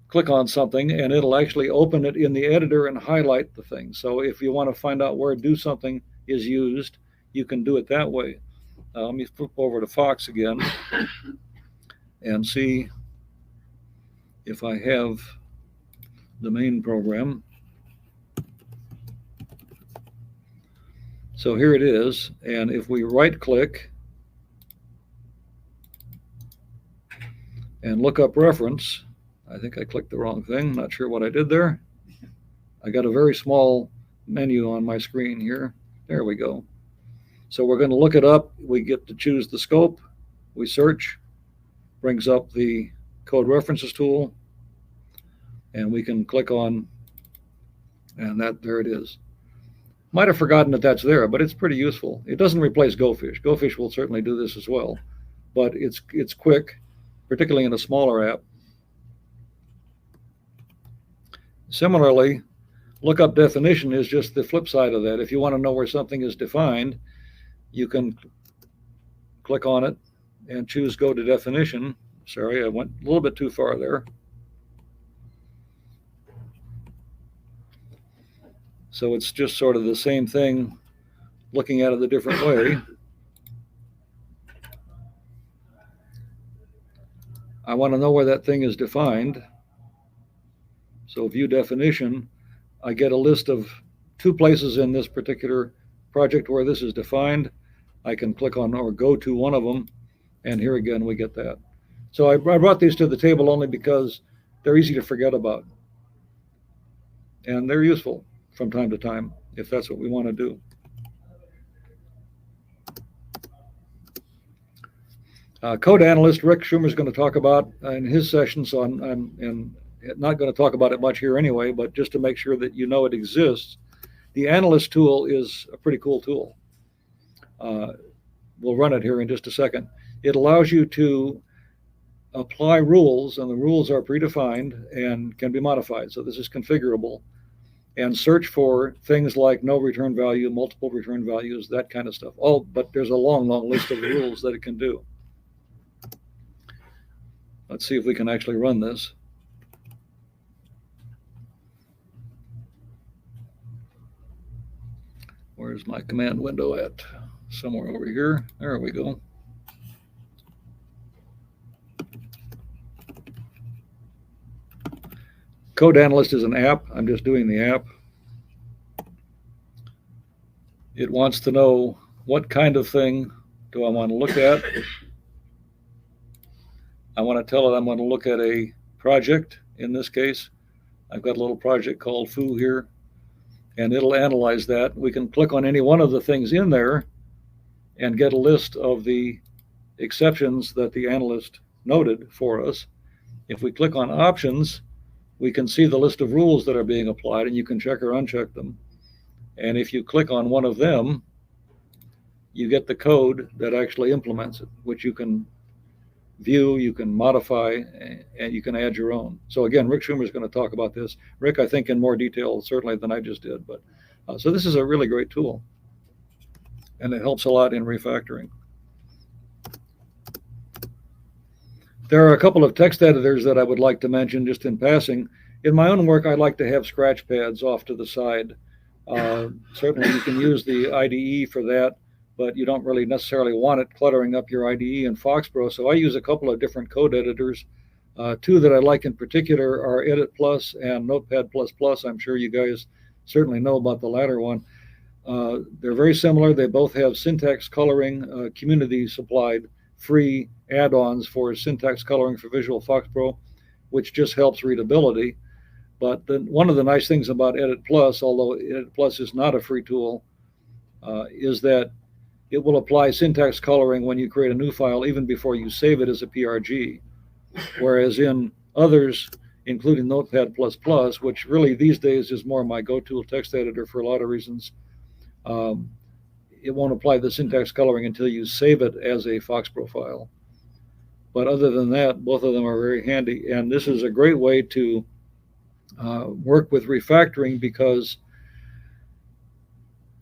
click on something, and it'll actually open it in the editor and highlight the thing. So if you want to find out where do something is used, you can do it that way. Let me flip over to Fox again and see if I have the main program. So here it is, and if we right-click and look up reference, I think I clicked the wrong thing, not sure what I did there. I got a very small menu on my screen here. There we go. So we're going to look it up. We get to choose the scope. We search, brings up the code references tool, and we can click on, and there it is. Might have forgotten that that's there, but it's pretty useful. It doesn't replace GoFish. GoFish will certainly do this as well, but it's quick, particularly in a smaller app. Similarly, lookup definition is just the flip side of that. If you want to know where something is defined, you can click on it and choose go to definition. Sorry, I went a little bit too far there. So it's just sort of the same thing, looking at it a different way. I want to know where that thing is defined. So view definition, I get a list of 2 places in this particular project where this is defined. I can click on or go to one of them, and here again we get that. So I brought these to the table only because they're easy to forget about. And they're useful from time to time, if that's what we want to do. Code analyst Rick Schumer is going to talk about in his session, so I'm not going to talk about it much here anyway, but just to make sure that you know it exists. The analyst tool is a pretty cool tool. We'll run it here in just a second. It allows you to apply rules, and the rules are predefined and can be modified. So this is configurable. And search for things like no return value, multiple return values, that kind of stuff. But there's a long, long list of rules that it can do. Let's see if we can actually run this. Where's my command window at? Somewhere over here. There we go. Code Analyst is an app. I'm just doing the app. It wants to know what kind of thing do I want to look at. I want to tell it I'm going to look at a project. In this case, I've got a little project called Foo here, and it'll analyze that. We can click on any one of the things in there and get a list of the exceptions that the analyst noted for us. If we click on options, we can see the list of rules that are being applied, and you can check or uncheck them. And if you click on one of them, you get the code that actually implements it, which you can view, you can modify, and you can add your own. So again, Rick Schumer is going to talk about this. Rick, I think in more detail, certainly than I just did. But so this is a really great tool, and it helps a lot in refactoring. There are a couple of text editors that I would like to mention just in passing. In my own work, I like to have scratch pads off to the side. Certainly you can use the IDE for that, but you don't really necessarily want it cluttering up your IDE in Foxborough. So I use a couple of different code editors. Two that I like in particular are Edit Plus and Notepad++. I'm sure you guys certainly know about the latter one. They're very similar. They both have syntax coloring, community supplied free add-ons for syntax coloring for Visual Foxborough, which just helps readability. But one of the nice things about Edit Plus, although Edit Plus is not a free tool, is that it will apply syntax coloring when you create a new file even before you save it as a PRG. Whereas in others, including Notepad++, which really these days is more my go-to text editor for a lot of reasons, it won't apply the syntax coloring until you save it as a Foxborough file. But other than that, both of them are very handy. And this is a great way to work with refactoring, because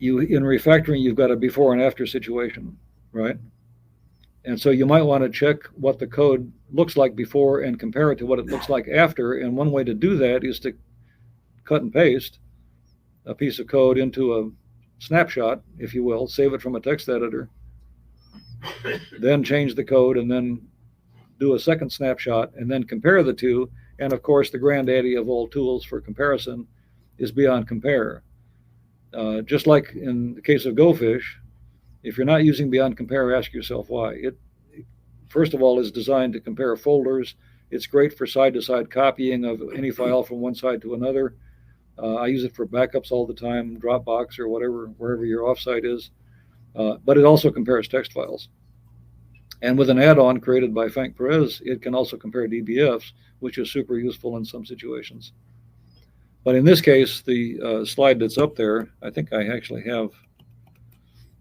in refactoring, you've got a before and after situation, right? And so you might want to check what the code looks like before and compare it to what it looks like after. And one way to do that is to cut and paste a piece of code into a snapshot, if you will, save it from a text editor, then change the code, and then do a second snapshot, and then compare the two. And of course, the granddaddy of all tools for comparison is Beyond Compare. Just like in the case of GoFish, if you're not using Beyond Compare, ask yourself why. It, first of all, is designed to compare folders. It's great for side-to-side copying of any file from one side to another. I use it for backups all the time, Dropbox or whatever, wherever your offsite is. But it also compares text files. And with an add-on created by Frank Perez, it can also compare DBFs, which is super useful in some situations. But in this case, the slide that's up there, I think I actually have,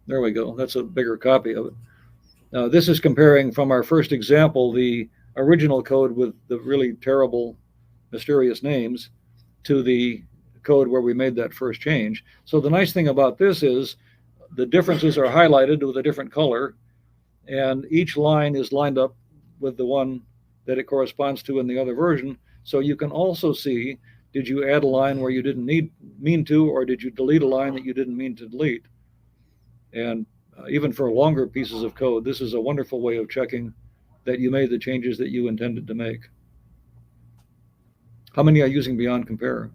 there we go. That's a bigger copy of it. This is comparing from our first example, the original code with the really terrible, mysterious names, to the code where we made that first change. So the nice thing about this is the differences are highlighted with a different color, and each line is lined up with the one that it corresponds to in the other version. So you can also see, did you add a line where you didn't mean to, or did you delete a line that you didn't mean to delete? And even for longer pieces of code, this is a wonderful way of checking that you made the changes that you intended to make. How many are using Beyond Compare?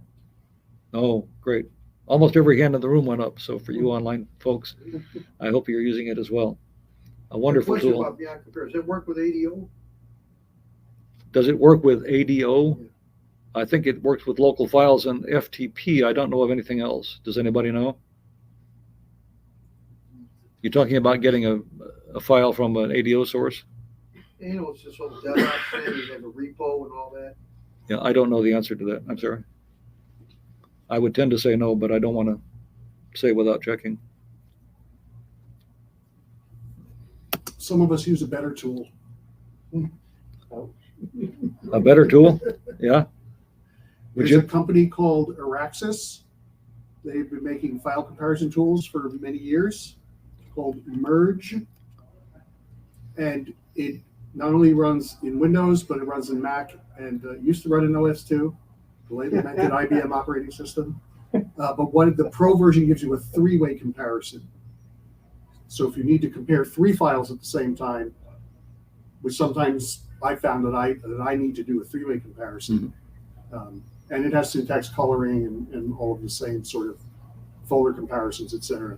Oh, great. Almost every hand in the room went up. So for you online folks, I hope you're using it as well. A wonderful tool. About Beyond Compare. Does it work with ADO? Does it work with ADO? I think it works with local files and FTP. I don't know of anything else. Does anybody know? You're talking about getting a file from an ADO source? You know, it's this whole DevOps thing, you have a repo and all that. Yeah, I don't know the answer to that. I'm sorry. I would tend to say no, but I don't want to say without checking. Some of us use a better tool. A better tool? Yeah. Would There's you? a company called Araxis. They've been making file comparison tools for many years called Merge. And it not only runs in Windows, but it runs in Mac and used to run in OS2, the late invented IBM operating system. But the Pro version gives you a three-way comparison. So if you need to compare three files at the same time, which sometimes I found that I need to do a three-way comparison. And it has syntax coloring and all of the same sort of folder comparisons, et cetera.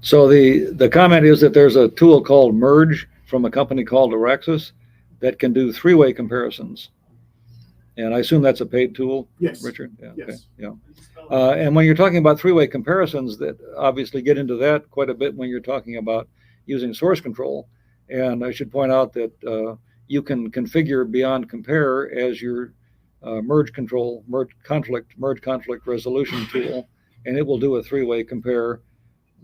So the comment is that there's a tool called Merge from a company called Araxis that can do three-way comparisons. And I assume that's a paid tool, Yes. Richard? Yeah. Okay. Yes. Yeah. And when you're talking about three-way comparisons, that obviously get into that quite a bit when you're talking about using source control. And I should point out that you can configure beyond compare as your merge conflict resolution tool, and it will do a three-way compare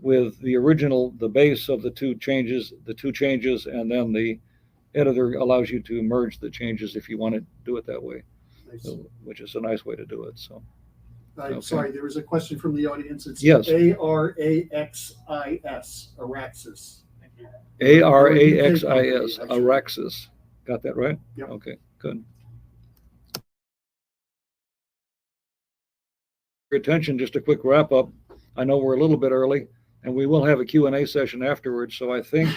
with the base of the two changes, and then the editor allows you to merge the changes if you want to do it that way, Nice. which is a nice way to do it. So. Okay. Sorry, there was a question from the audience. It's Yes. Araxis, Araxis. Araxis, Araxis. Got that right? Yep. Okay, good. Your attention, just a quick wrap up. I know we're a little bit early, and we will have a Q&A session afterwards. So I think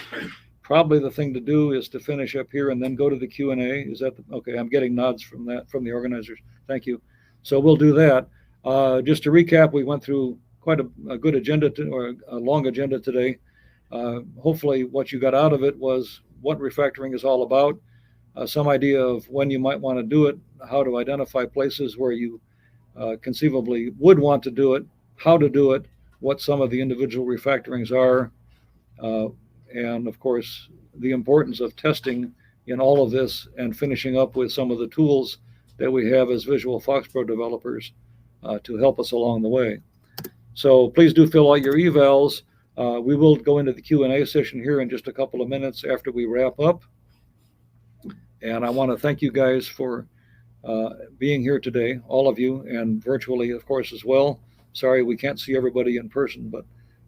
probably the thing to do is to finish up here and then go to the Q&A. Is that okay? I'm getting nods from the organizers. Thank you. So we'll do that. Just to recap, we went through quite a good agenda or a long agenda today. Hopefully what you got out of it was what refactoring is all about, some idea of when you might want to do it, how to identify places where you conceivably would want to do it, how to do it, what some of the individual refactorings are, and of course, the importance of testing in all of this, and finishing up with some of the tools that we have as Visual FoxPro developers to help us along the way. So please do fill out your evals. We will go into the Q&A session here in just a couple of minutes after we wrap up. And I want to thank you guys for being here today, all of you, and virtually, of course, as well. Sorry we can't see everybody in person, but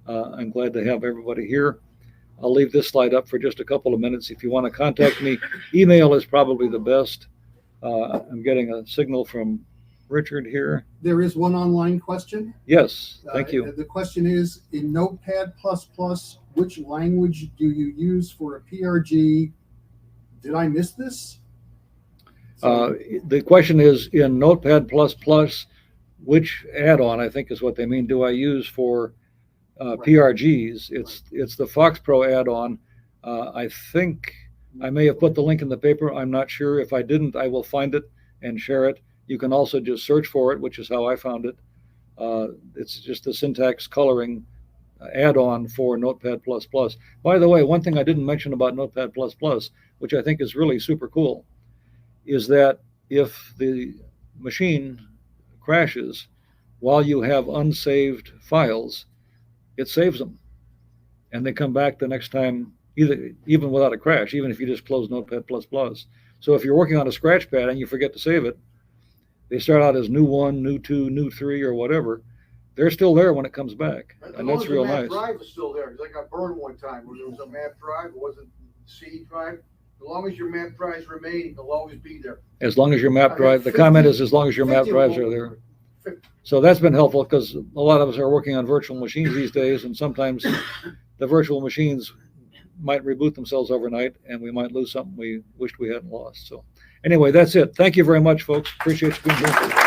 I'm glad to have everybody here. I'll leave this slide up for just a couple of minutes. If you want to contact me, email is probably the best. I'm getting a signal from Richard here. There is one online question. Yes, thank you. The question is, in Notepad++, which language do you use for a PRG? Did I miss this? The question is, in Notepad++, which add-on, I think is what they mean, do I use for PRGs? It's the FoxPro add-on. I think I may have put the link in the paper. I'm not sure. If I didn't, I will find it and share it. You can also just search for it, which is how I found it. It's just the syntax coloring add-on for Notepad++. By the way, one thing I didn't mention about Notepad++, which I think is really super cool, is that if the machine crashes while you have unsaved files, it saves them. And they come back the next time, even without a crash, even if you just close Notepad++. So if you're working on a scratch pad and you forget to save it, they start out as new 1, new 2, new 3, or whatever. They're still there when it comes back, and that's real nice. The map drive is still there, because I got burned one time where there was a map drive, it wasn't C drive. As long as your map drives remain, they'll always be there. As long as your map drive, the comment is as long as your map drives are there. So that's been helpful, because a lot of us are working on virtual machines these days, and sometimes the virtual machines might reboot themselves overnight, and we might lose something we wished we hadn't lost. So anyway, that's it. Thank you very much, folks. Appreciate you being here.